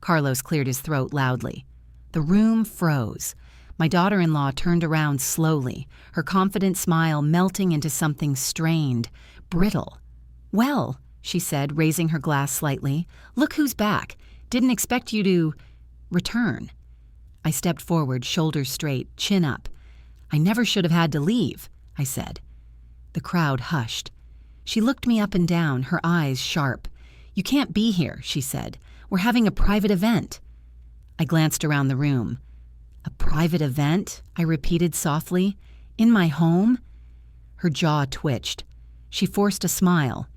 Carlos cleared his throat loudly. The room froze. My daughter-in-law turned around slowly, her confident smile melting into something strained, brittle. "Well," she said, raising her glass slightly, "look who's back. Didn't expect you to return." I stepped forward, shoulders straight, chin up. "I never should have had to leave," I said. The crowd hushed. She looked me up and down, her eyes sharp. "You can't be here," she said. "We're having a private event." I glanced around the room. "A private event?" I repeated softly. "In my home?" Her jaw twitched. She forced a smile.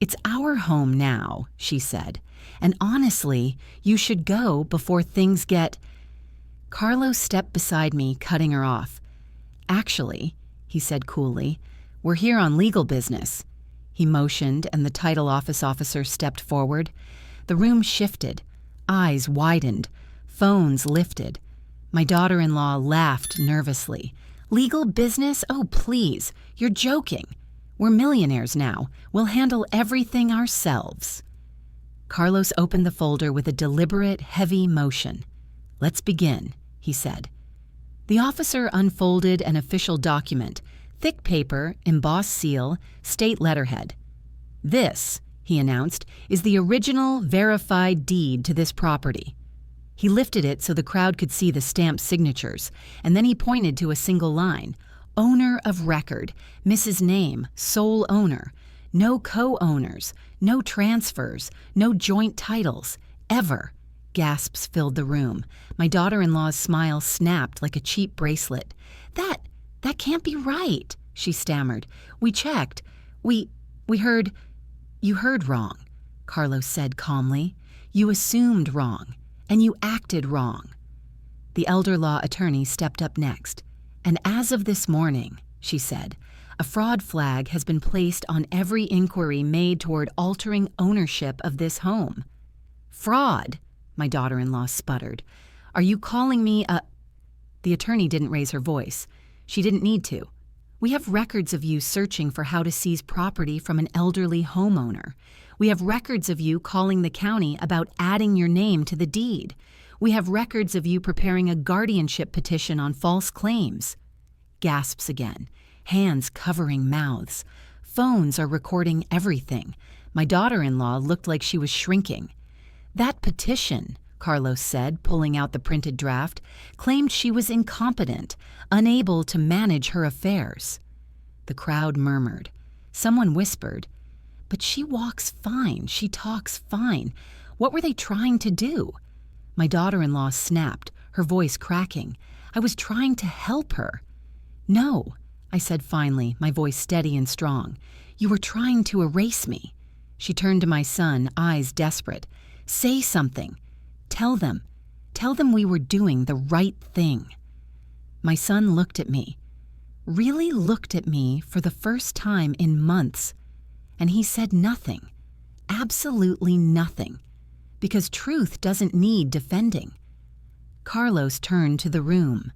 "It's our home now," she said. "And honestly, you should go before things get—" Carlos stepped beside me, cutting her off. "Actually," he said coolly, "we're here on legal business." He motioned, and the title office officer stepped forward. The room shifted. Eyes widened. Phones lifted. My daughter-in-law laughed nervously. "Legal business? Oh, please. You're joking. We're millionaires now. We'll handle everything ourselves." Carlos opened the folder with a deliberate, heavy motion. "Let's begin," he said. The officer unfolded an official document, thick paper, embossed seal, state letterhead. "This," he announced, "is the original verified deed to this property." He lifted it so the crowd could see the stamped signatures, and then he pointed to a single line. "Owner of record, Mrs. Name, sole owner. No co-owners, no transfers, no joint titles, ever, Gasps filled the room. My daughter-in-law's smile snapped like a cheap bracelet. That can't be right, she stammered. We checked. We heard—" "You heard wrong," Carlos said calmly. "You assumed wrong, and you acted wrong." The elder law attorney stepped up next. "And as of this morning," she said, "a fraud flag has been placed on every inquiry made toward altering ownership of this home." "Fraud?" my daughter-in-law sputtered. "Are you calling me a—" The attorney didn't raise her voice. She didn't need to. "We have records of you searching for how to seize property from an elderly homeowner. We have records of you calling the county about adding your name to the deed. We have records of you preparing a guardianship petition on false claims." Gasps again, hands covering mouths. Phones are recording everything. My daughter-in-law looked like she was shrinking. "That petition," Carlos said, pulling out the printed draft, claimed she was incompetent, unable to manage her affairs. The crowd murmured. Someone whispered, "But she walks fine, she talks fine. What were they trying to do?" My daughter-in-law snapped, her voice cracking. "I was trying to help her." "No," I said finally, my voice steady and strong. "You were trying to erase me." She turned to my son, eyes desperate. "Say something. Tell them we were doing the right thing." My son looked at me, really looked at me for the first time in months, and he said nothing, absolutely nothing, because truth doesn't need defending. Carlos turned to the room.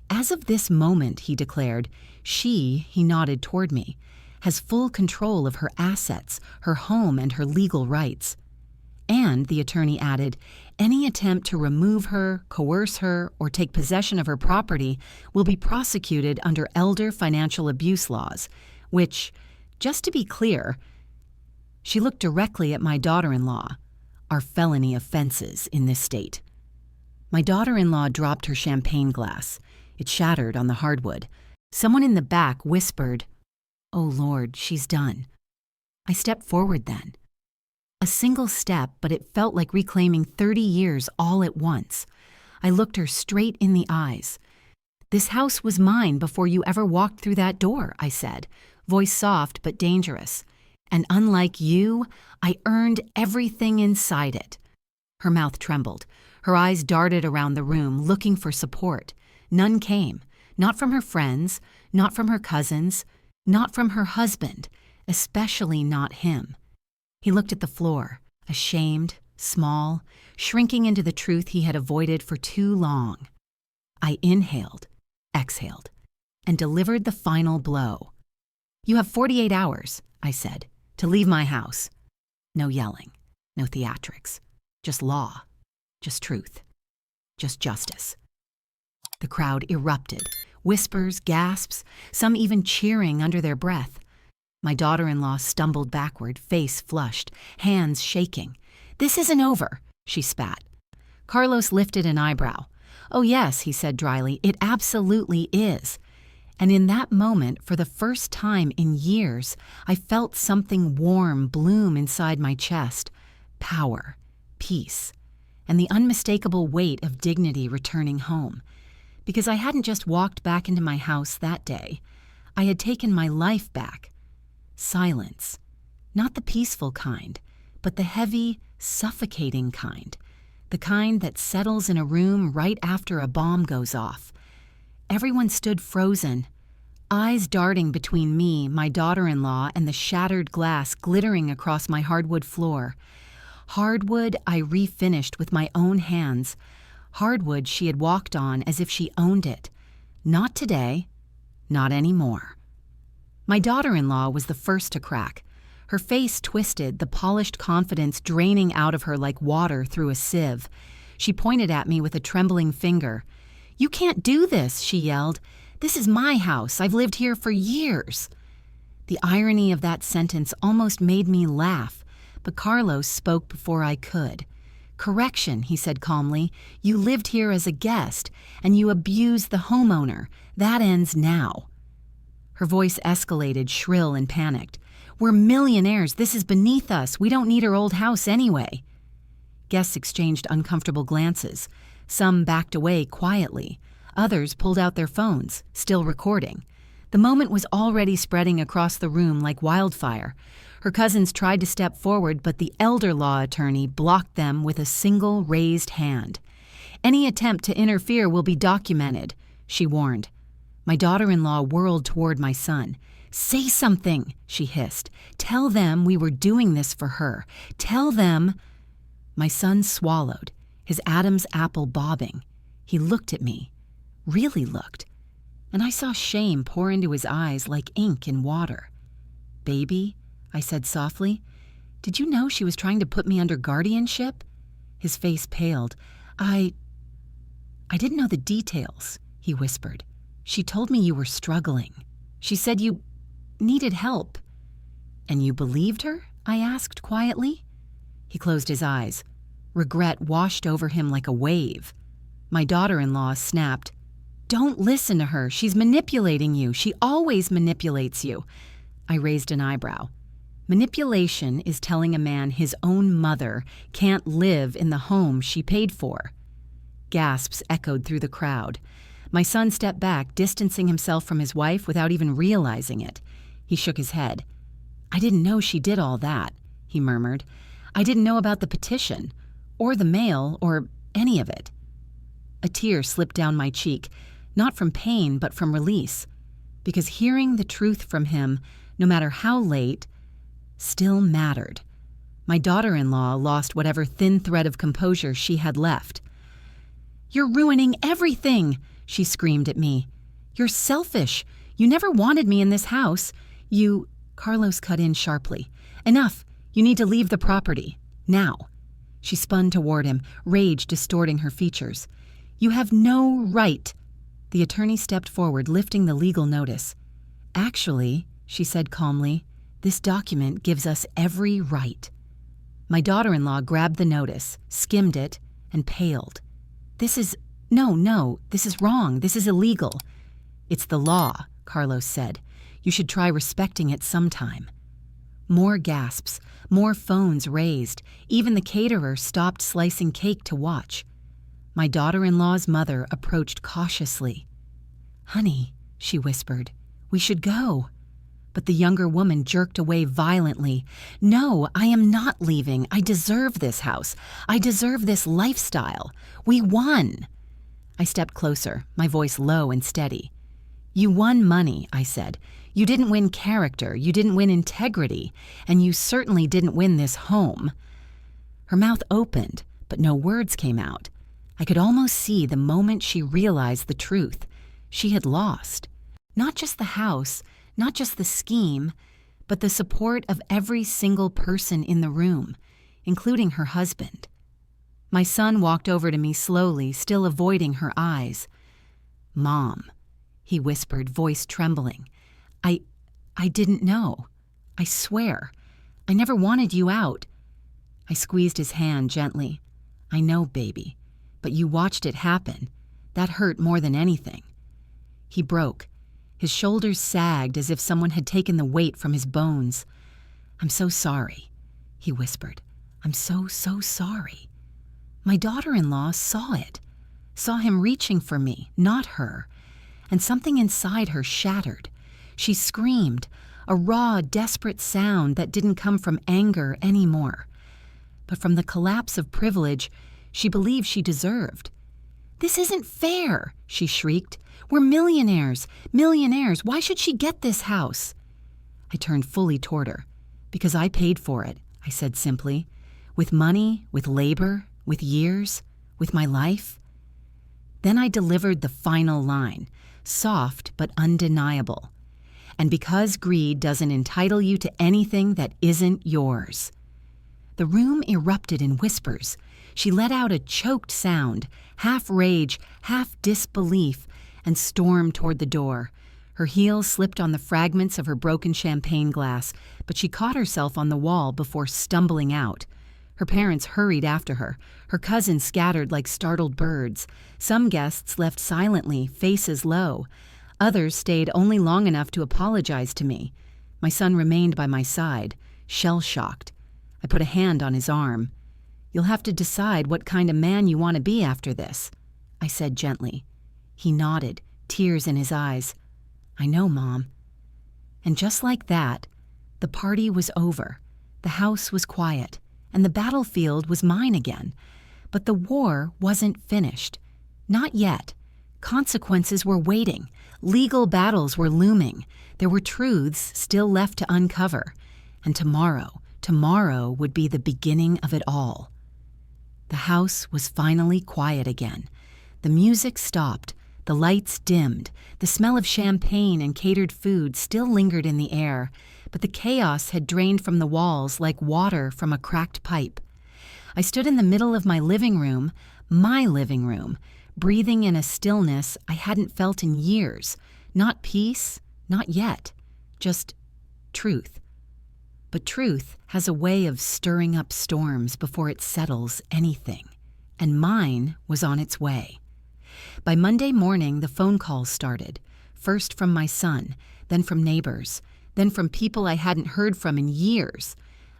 "As of this moment," he declared, he nodded toward me, "has full control of her assets, her home, and her legal rights." And, the attorney added, "Any attempt to remove her, coerce her, or take possession of her property will be prosecuted under elder financial abuse laws, which, just to be clear," she looked directly at my daughter-in-law, "are felony offenses in this state." My daughter-in-law dropped her champagne glass. It shattered on the hardwood. Someone in the back whispered, "Oh Lord, she's done." I stepped forward then. A single step, but it felt like reclaiming 30 years all at once. I looked her straight in the eyes. "This house was mine before you ever walked through that door," I said, voice soft but dangerous. "And unlike you, I earned everything inside it." Her mouth trembled. Her eyes darted around the room, looking for support. None came, not from her friends, not from her cousins, not from her husband, especially not him. He looked at the floor, ashamed, small, shrinking into the truth he had avoided for too long. I inhaled, exhaled, and delivered the final blow. "You have 48 hours, I said, "to leave my house." No yelling, no theatrics, just law, just truth, just justice. The crowd erupted, whispers, gasps, some even cheering under their breath. My daughter-in-law stumbled backward, face flushed, hands shaking. "This isn't over," she spat. Carlos lifted an eyebrow. "Oh yes," he said dryly, "it absolutely is." And in that moment, for the first time in years, I felt something warm bloom inside my chest. Power, peace, and the unmistakable weight of dignity returning home. Because I hadn't just walked back into my house that day. I had taken my life back. Silence. Not the peaceful kind, but the heavy, suffocating kind. The kind that settles in a room right after a bomb goes off. Everyone stood frozen, eyes darting between me, my daughter-in-law, and the shattered glass glittering across my hardwood floor. Hardwood I refinished with my own hands. Hardwood she had walked on as if she owned it. Not today, not anymore. My daughter-in-law was the first to crack. Her face twisted, the polished confidence draining out of her like water through a sieve. She pointed at me with a trembling finger. "You can't do this," she yelled. "This is my house. I've lived here for years." The irony of that sentence almost made me laugh, but Carlos spoke before I could. "Correction," he said calmly. "You lived here as a guest, and you abused the homeowner. That ends now." Her voice escalated, shrill and panicked. "We're millionaires. This is beneath us. We don't need her old house anyway." Guests exchanged uncomfortable glances. Some backed away quietly. Others pulled out their phones, still recording. The moment was already spreading across the room like wildfire. Her cousins tried to step forward, but the elder law attorney blocked them with a single raised hand. "Any attempt to interfere will be documented," she warned. My daughter-in-law whirled toward my son. "Say something," she hissed. "Tell them we were doing this for her. Tell them—" My son swallowed, his Adam's apple bobbing. He looked at me, really looked, and I saw shame pour into his eyes like ink in water. "Baby," I said softly, "did you know she was trying to put me under guardianship?" His face paled. I didn't know the details," he whispered. "She told me you were struggling. She said you needed help." "And you believed her?" I asked quietly. He closed his eyes. Regret washed over him like a wave. My daughter-in-law snapped, "Don't listen to her. She's manipulating you. She always manipulates you." I raised an eyebrow. Manipulation is telling a man his own mother can't live in the home she paid for. Gasps echoed through the crowd. My son stepped back, distancing himself from his wife without even realizing it. He shook his head. "I didn't know she did all that," he murmured. "I didn't know about the petition, or the mail, or any of it." A tear slipped down my cheek, not from pain but from release, because hearing the truth from him, no matter how late, still mattered. My daughter-in-law lost whatever thin thread of composure she had left. "You're ruining everything," she screamed at me. "You're selfish. You never wanted me in this house. You—" Carlos cut in sharply. "Enough. You need to leave the property. Now." She spun toward him, rage distorting her features. "You have no right." The attorney stepped forward, lifting the legal notice. "Actually," she said calmly, "this document gives us every right." My daughter-in-law grabbed the notice, skimmed it, and paled. This is wrong. This is illegal." "It's the law," Carlos said. "You should try respecting it sometime." More gasps, more phones raised. Even the caterer stopped slicing cake to watch. My daughter-in-law's mother approached cautiously. "Honey," she whispered, "we should go." But the younger woman jerked away violently. "No, I am not leaving. I deserve this house. I deserve this lifestyle. We won." I stepped closer, my voice low and steady. "You won money," I said. "You didn't win character. You didn't win integrity. And you certainly didn't win this home." Her mouth opened, but no words came out. I could almost see the moment she realized the truth. She had lost. Not just the house, not just the scheme, but the support of every single person in the room, including her husband. My son walked over to me slowly, still avoiding her eyes. "Mom," he whispered, voice trembling. I didn't know. I swear. I never wanted you out." I squeezed his hand gently. "I know, baby, but you watched it happen. That hurt more than anything." He broke. His shoulders sagged as if someone had taken the weight from his bones. "I'm so sorry," he whispered. "I'm so sorry." My daughter-in-law saw it, saw him reaching for me, not her, and something inside her shattered. She screamed, a raw, desperate sound that didn't come from anger anymore, but from the collapse of privilege she believed she deserved. "This isn't fair," she shrieked. "We're millionaires. Why should she get this house?" I turned fully toward her. "Because I paid for it," I said simply. "With money, with labor, with years, with my life." Then I delivered the final line, soft but undeniable. "And because greed doesn't entitle you to anything that isn't yours." The room erupted in whispers. She let out a choked sound, half rage, half disbelief, and stormed toward the door. Her heels slipped on the fragments of her broken champagne glass, but she caught herself on the wall before stumbling out. Her parents hurried after her. Her cousins scattered like startled birds. Some guests left silently, faces low. Others stayed only long enough to apologize to me. My son remained by my side, shell-shocked. I put a hand on his arm. You'll have to decide what kind of man you want to be after this," I said gently. He nodded, tears in his eyes. "I know, Mom." And just like that, the party was over. The house was quiet, and the battlefield was mine again. But the war wasn't finished. Not yet. Consequences were waiting. Legal battles were looming. There were truths still left to uncover. And tomorrow would be the beginning of it all. The house was finally quiet again. The music stopped. The lights dimmed. The smell of champagne and catered food still lingered in the air, but the chaos had drained from the walls like water from a cracked pipe. I stood in the middle of my living room, breathing in a stillness I hadn't felt in years. Not peace, not yet, just truth. But truth has a way of stirring up storms before it settles anything, and mine was on its way. By Monday morning, the phone calls started, first from my son, then from neighbors, then from people I hadn't heard from in years.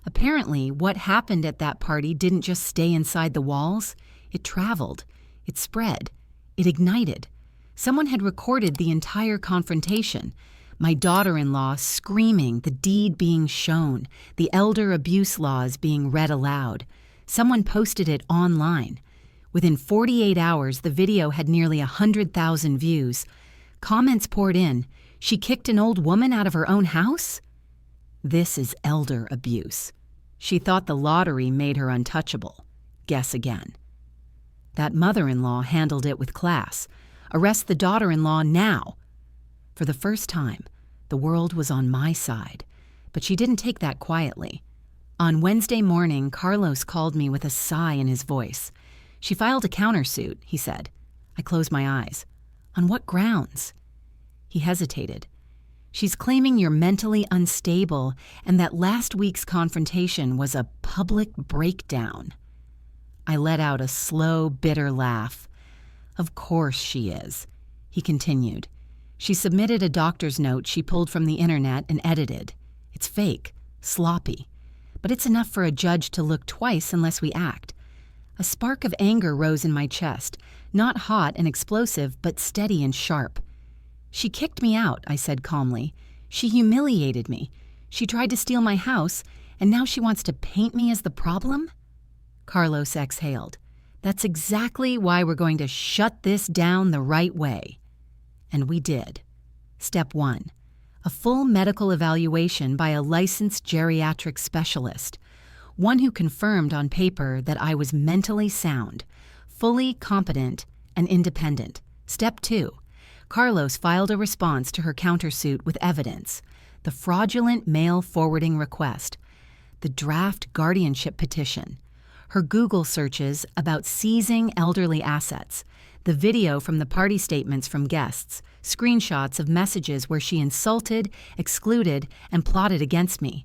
Apparently, what happened at that party didn't just stay inside the walls. It traveled. It spread. It ignited. Someone had recorded the entire confrontation. My daughter-in-law screaming, the deed being shown, the elder abuse laws being read aloud. Someone posted it online. Within 48 hours, the video had nearly 100,000 views. Comments poured in. She kicked an old woman out of her own house? This is elder abuse. She thought the lottery made her untouchable. Guess again. That mother-in-law handled it with class. Arrest the daughter-in-law now. For the first time, the world was on my side, but she didn't take that quietly. On Wednesday morning, Carlos called me with a sigh in his voice. "She filed a countersuit," he said. I closed my eyes. "On what grounds?" He hesitated. "She's claiming you're mentally unstable and that last week's confrontation was a public breakdown." I let out a slow, bitter laugh. "Of course she is," he continued. "She submitted a doctor's note she pulled from the internet and edited. It's fake, sloppy, but it's enough for a judge to look twice unless we act." A spark of anger rose in my chest, not hot and explosive, but steady and sharp. "She kicked me out," I said calmly. "She humiliated me. She tried to steal my house, and now she wants to paint me as the problem?" Carlos exhaled. "That's exactly why we're going to shut this down the right way." And we did. Step 1. A full medical evaluation by a licensed geriatric specialist, one who confirmed on paper that I was mentally sound, fully competent, and independent. Step 2. Carlos filed a response to her countersuit with evidence, the fraudulent mail forwarding request, the draft guardianship petition, her Google searches about seizing elderly assets, the video from the party statements from guests, screenshots of messages where she insulted, excluded, and plotted against me.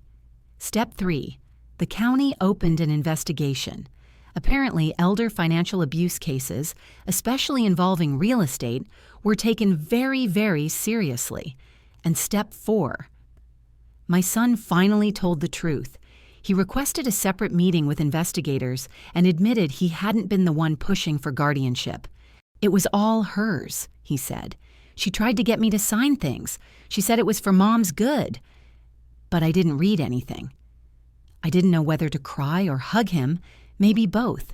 Step 3. The county opened an investigation. Apparently, elder financial abuse cases, especially involving real estate, were taken very, very seriously. And step 4. My son finally told the truth. He requested a separate meeting with investigators and admitted he hadn't been the one pushing for guardianship. "It was all hers," he said. "She tried to get me to sign things. She said it was for Mom's good." But I didn't read anything. I didn't know whether to cry or hug him, maybe both.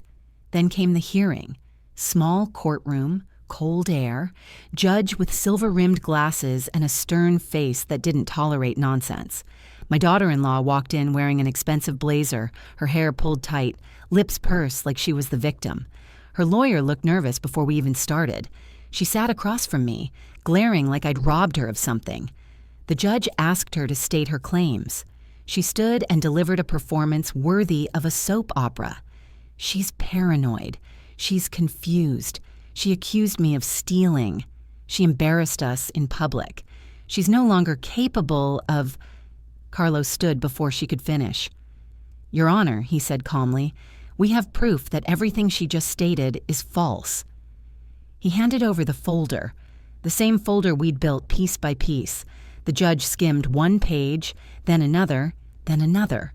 Then came the hearing. Small courtroom, cold air, judge with silver-rimmed glasses and a stern face that didn't tolerate nonsense. My daughter-in-law walked in wearing an expensive blazer, her hair pulled tight, lips pursed like she was the victim. Her lawyer looked nervous before we even started. She sat across from me, glaring like I'd robbed her of something. The judge asked her to state her claims. She stood and delivered a performance worthy of a soap opera. "She's paranoid. She's confused. She accused me of stealing. She embarrassed us in public. She's no longer capable of—" Carlos stood before she could finish. "Your Honor," he said calmly, "we have proof that everything she just stated is false." He handed over the folder, the same folder we'd built piece by piece. The judge skimmed one page, then another, then another.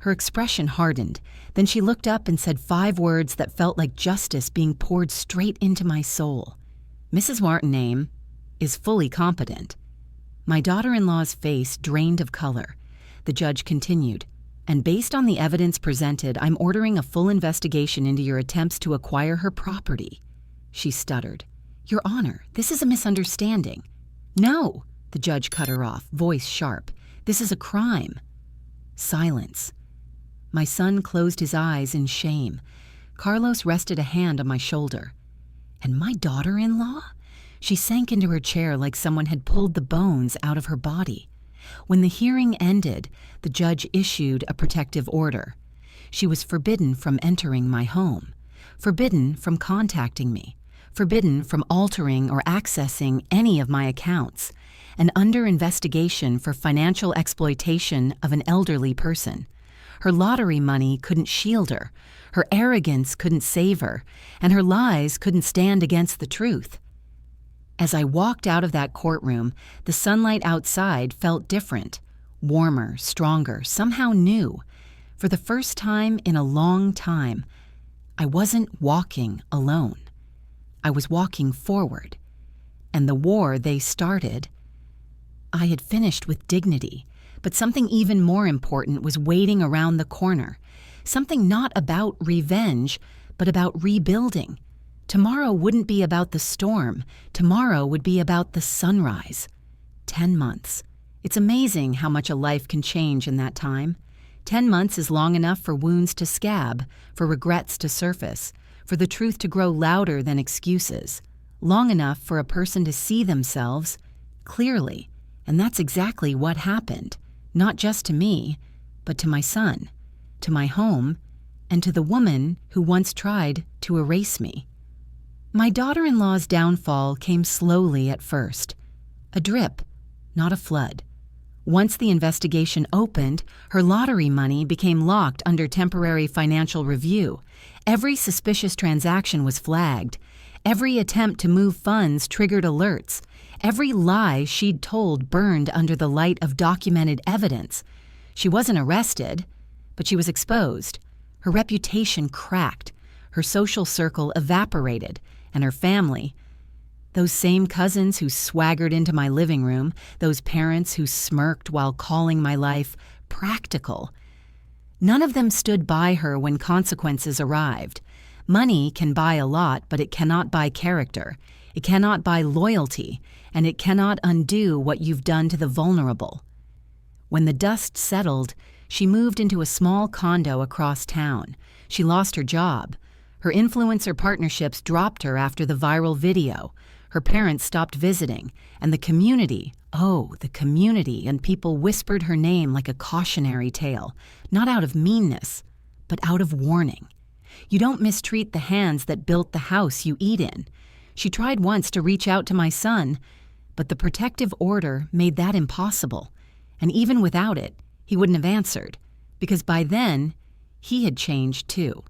Her expression hardened. Then she looked up and said 5 words that felt like justice being poured straight into my soul. Mrs. Martiname is fully competent. My daughter-in-law's face drained of color. The judge continued, and based on the evidence presented, I'm ordering a full investigation into your attempts to acquire her property. She stuttered. Your Honor, this is a misunderstanding. No, the judge cut her off, voice sharp. This is a crime. Silence. My son closed his eyes in shame. Carlos rested a hand on my shoulder. And my daughter-in-law? She sank into her chair like someone had pulled the bones out of her body. When the hearing ended, the judge issued a protective order. She was forbidden from entering my home, forbidden from contacting me, forbidden from altering or accessing any of my accounts, and under investigation for financial exploitation of an elderly person. Her lottery money couldn't shield her, her arrogance couldn't save her, and her lies couldn't stand against the truth. As I walked out of that courtroom, the sunlight outside felt different, warmer, stronger, somehow new. For the first time in a long time, I wasn't walking alone. I was walking forward. And the war they started, I had finished with dignity, but something even more important was waiting around the corner. Something not about revenge, but about rebuilding. Tomorrow wouldn't be about the storm. Tomorrow would be about the sunrise. 10 months. It's amazing how much a life can change in that time. 10 months is long enough for wounds to scab, for regrets to surface, for the truth to grow louder than excuses. Long enough for a person to see themselves clearly. And that's exactly what happened. Not just to me, but to my son, to my home, and to the woman who once tried to erase me. My daughter-in-law's downfall came slowly at first. A drip, not a flood. Once the investigation opened, her lottery money became locked under temporary financial review. Every suspicious transaction was flagged. Every attempt to move funds triggered alerts. Every lie she'd told burned under the light of documented evidence. She wasn't arrested, but she was exposed. Her reputation cracked. Her social circle evaporated. And her family, those same cousins who swaggered into my living room, those parents who smirked while calling my life practical. None of them stood by her when consequences arrived. Money can buy a lot, but it cannot buy character. It cannot buy loyalty, and it cannot undo what you've done to the vulnerable. When the dust settled, she moved into a small condo across town. She lost her job. Her influencer partnerships dropped her after the viral video. Her parents stopped visiting, and the community and people whispered her name like a cautionary tale, not out of meanness, but out of warning. You don't mistreat the hands that built the house you eat in. She tried once to reach out to my son, but the protective order made that impossible. And even without it, he wouldn't have answered, because by then, he had changed too.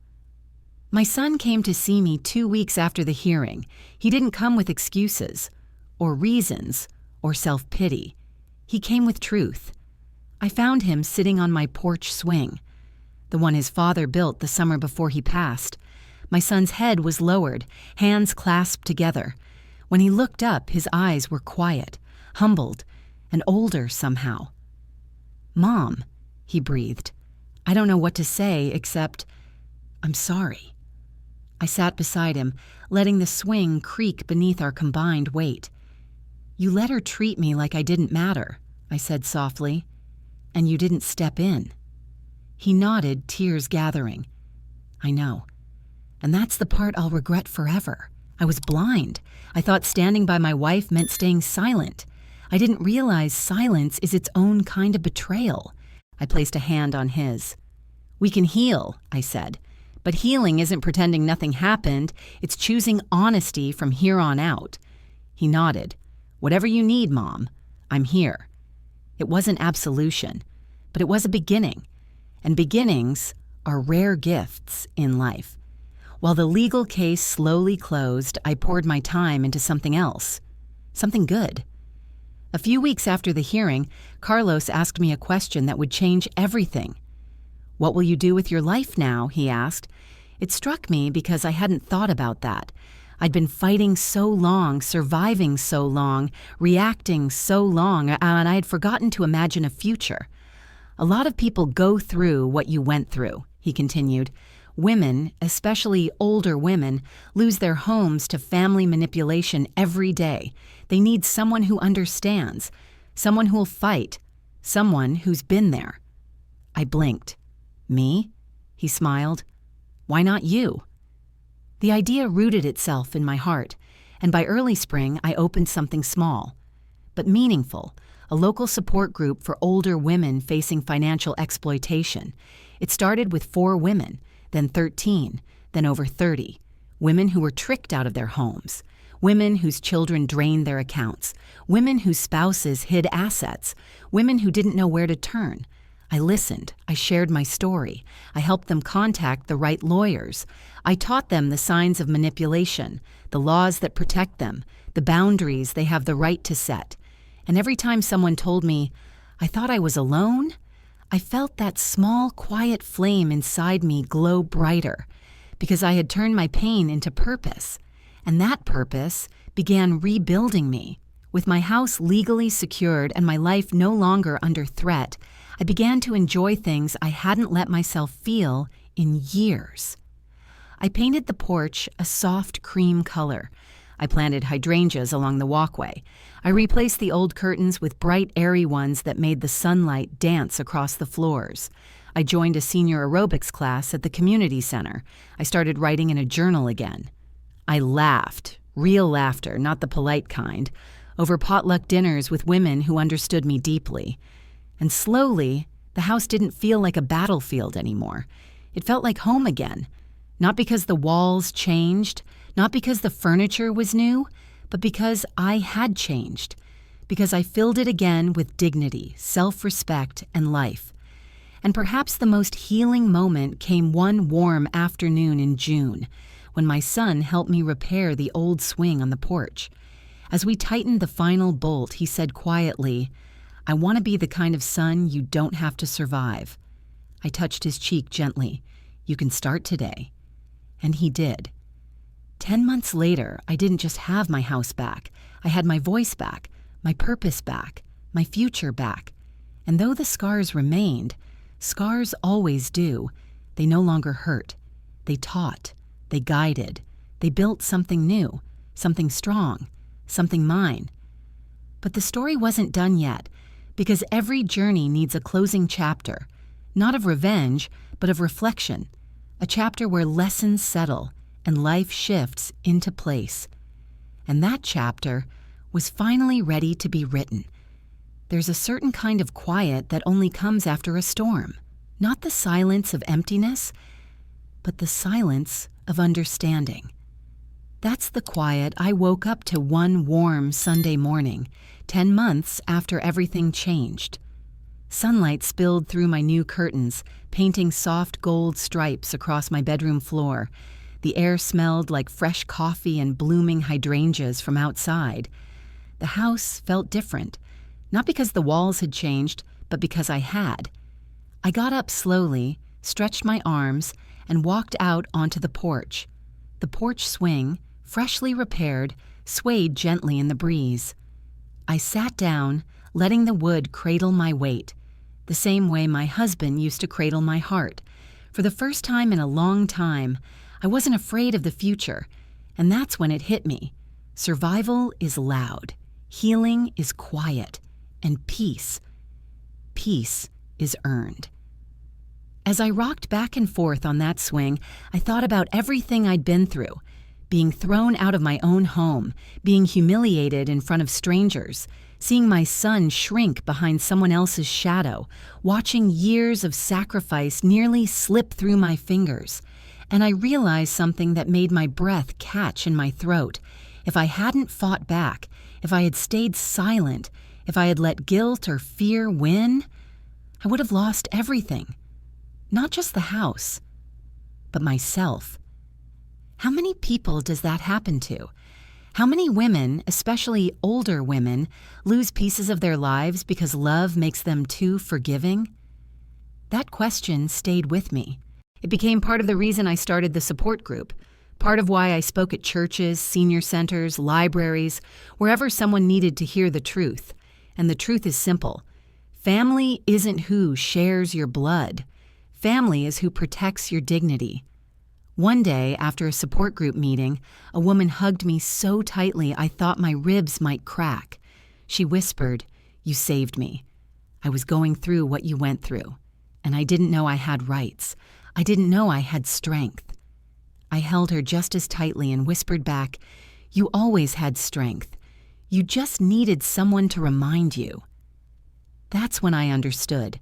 My son came to see me 2 weeks after the hearing. He didn't come with excuses, or reasons, or self-pity. He came with truth. I found him sitting on my porch swing, the one his father built the summer before he passed. My son's head was lowered, hands clasped together. When he looked up, his eyes were quiet, humbled, and older somehow. "Mom," he breathed. I don't know what to say except, "I'm sorry." I sat beside him, letting the swing creak beneath our combined weight. "You let her treat me like I didn't matter," I said softly, "and you didn't step in." He nodded, tears gathering. "I know. And that's the part I'll regret forever. I was blind. I thought standing by my wife meant staying silent. I didn't realize silence is its own kind of betrayal." I placed a hand on his. "We can heal," I said. "But healing isn't pretending nothing happened. It's choosing honesty from here on out." He nodded. "Whatever you need, Mom, I'm here." It wasn't absolution, but it was a beginning. And beginnings are rare gifts in life. While the legal case slowly closed, I poured my time into something else. Something good. A few weeks after the hearing, Carlos asked me a question that would change everything. "What will you do with your life now?" he asked. It struck me because I hadn't thought about that. I'd been fighting so long, surviving so long, reacting so long, and I had forgotten to imagine a future. "A lot of people go through what you went through," he continued. "Women, especially older women, lose their homes to family manipulation every day. They need someone who understands, someone who'll fight, someone who's been there." I blinked. "Me?" He smiled. "Why not you?" The idea rooted itself in my heart, and by early spring I opened something small, but meaningful, a local support group for older women facing financial exploitation. It started with 4 women, then 13, then over 30. Women who were tricked out of their homes, women whose children drained their accounts, women whose spouses hid assets, women who didn't know where to turn. I listened. I shared my story. I helped them contact the right lawyers. I taught them the signs of manipulation, the laws that protect them, the boundaries they have the right to set. And every time someone told me, I thought I was alone, I felt that small, quiet flame inside me glow brighter, because I had turned my pain into purpose. And that purpose began rebuilding me. With my house legally secured and my life no longer under threat, I began to enjoy things I hadn't let myself feel in years. I painted the porch a soft cream color. I planted hydrangeas along the walkway. I replaced the old curtains with bright, airy ones that made the sunlight dance across the floors. I joined a senior aerobics class at the community center. I started writing in a journal again. I laughed, real laughter, not the polite kind, over potluck dinners with women who understood me deeply. And slowly, the house didn't feel like a battlefield anymore. It felt like home again. Not because the walls changed, not because the furniture was new, but because I had changed. Because I filled it again with dignity, self-respect, and life. And perhaps the most healing moment came one warm afternoon in June, when my son helped me repair the old swing on the porch. As we tightened the final bolt, he said quietly, "I want to be the kind of son you don't have to survive." I touched his cheek gently. "You can start today." And he did. 10 months later, I didn't just have my house back. I had my voice back, my purpose back, my future back. And though the scars remained, scars always do, they no longer hurt. They taught, they guided, they built something new, something strong, something mine. But the story wasn't done yet, because every journey needs a closing chapter, not of revenge, but of reflection, a chapter where lessons settle and life shifts into place. And that chapter was finally ready to be written. There's a certain kind of quiet that only comes after a storm, not the silence of emptiness, but the silence of understanding. That's the quiet I woke up to one warm Sunday morning, 10 months after everything changed. Sunlight spilled through my new curtains, painting soft gold stripes across my bedroom floor. The air smelled like fresh coffee and blooming hydrangeas from outside. The house felt different, not because the walls had changed, but because I had. I got up slowly, stretched my arms, and walked out onto the porch. The porch swing, freshly repaired, swayed gently in the breeze. I sat down, letting the wood cradle my weight, the same way my husband used to cradle my heart. For the first time in a long time, I wasn't afraid of the future, and that's when it hit me. Survival is loud, healing is quiet, and peace is earned. As I rocked back and forth on that swing, I thought about everything I'd been through. Being thrown out of my own home, being humiliated in front of strangers, seeing my son shrink behind someone else's shadow, watching years of sacrifice nearly slip through my fingers. And I realized something that made my breath catch in my throat. If I hadn't fought back, if I had stayed silent, if I had let guilt or fear win, I would have lost everything. Not just the house, but myself. How many people does that happen to? How many women, especially older women, lose pieces of their lives because love makes them too forgiving? That question stayed with me. It became part of the reason I started the support group, part of why I spoke at churches, senior centers, libraries, wherever someone needed to hear the truth. And the truth is simple. Family isn't who shares your blood. Family is who protects your dignity. One day, after a support group meeting, a woman hugged me so tightly I thought my ribs might crack. She whispered, "You saved me. I was going through what you went through, and I didn't know I had rights. I didn't know I had strength." I held her just as tightly and whispered back, "You always had strength. You just needed someone to remind you." That's when I understood.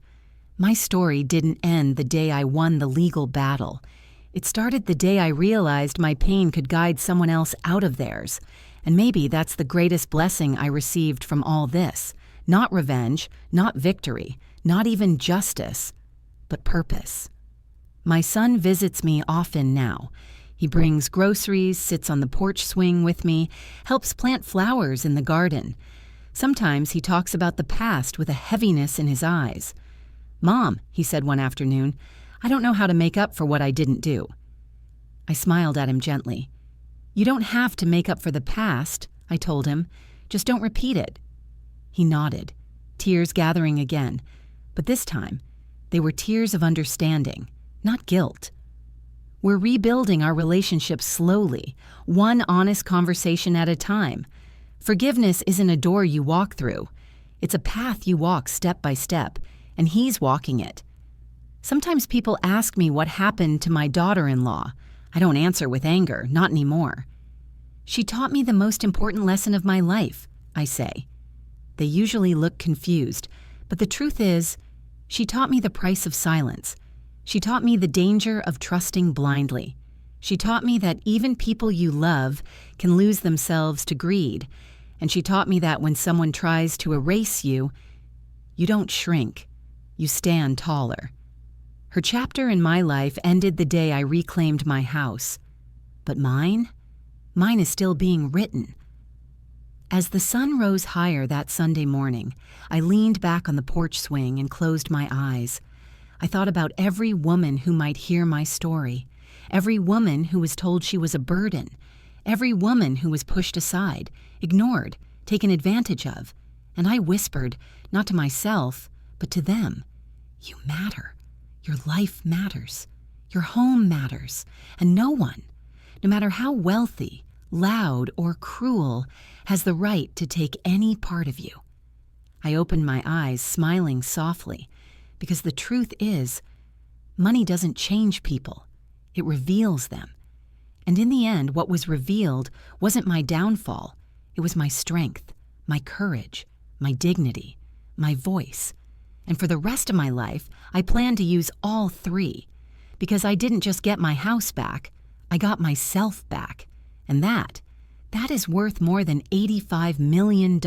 My story didn't end the day I won the legal battle. It started the day I realized my pain could guide someone else out of theirs. And maybe that's the greatest blessing I received from all this. Not revenge, not victory, not even justice, but purpose. My son visits me often now. He brings groceries, sits on the porch swing with me, helps plant flowers in the garden. Sometimes he talks about the past with a heaviness in his eyes. "Mom," he said one afternoon, "I don't know how to make up for what I didn't do." I smiled at him gently. "You don't have to make up for the past," I told him. "Just don't repeat it." He nodded, tears gathering again, but this time they were tears of understanding, not guilt. We're rebuilding our relationship slowly, one honest conversation at a time. Forgiveness isn't a door you walk through. It's a path you walk step by step, and he's walking it. Sometimes people ask me what happened to my daughter-in-law. I don't answer with anger, not anymore. "She taught me the most important lesson of my life," I say. They usually look confused, but the truth is, she taught me the price of silence. She taught me the danger of trusting blindly. She taught me that even people you love can lose themselves to greed. And she taught me that when someone tries to erase you, you don't shrink, you stand taller. Her chapter in my life ended the day I reclaimed my house. But mine is still being written. As the sun rose higher that Sunday morning, I leaned back on the porch swing and closed my eyes. I thought about every woman who might hear my story, every woman who was told she was a burden, every woman who was pushed aside, ignored, taken advantage of. And I whispered, not to myself, but to them, "You matter. Your life matters. Your home matters. And no one, no matter how wealthy, loud, or cruel, has the right to take any part of you." I opened my eyes, smiling softly, because the truth is, money doesn't change people. It reveals them. And in the end, what was revealed wasn't my downfall. It was my strength, my courage, my dignity, my voice. And for the rest of my life, I plan to use all three, because I didn't just get my house back, I got myself back. And that is worth more than $85 million.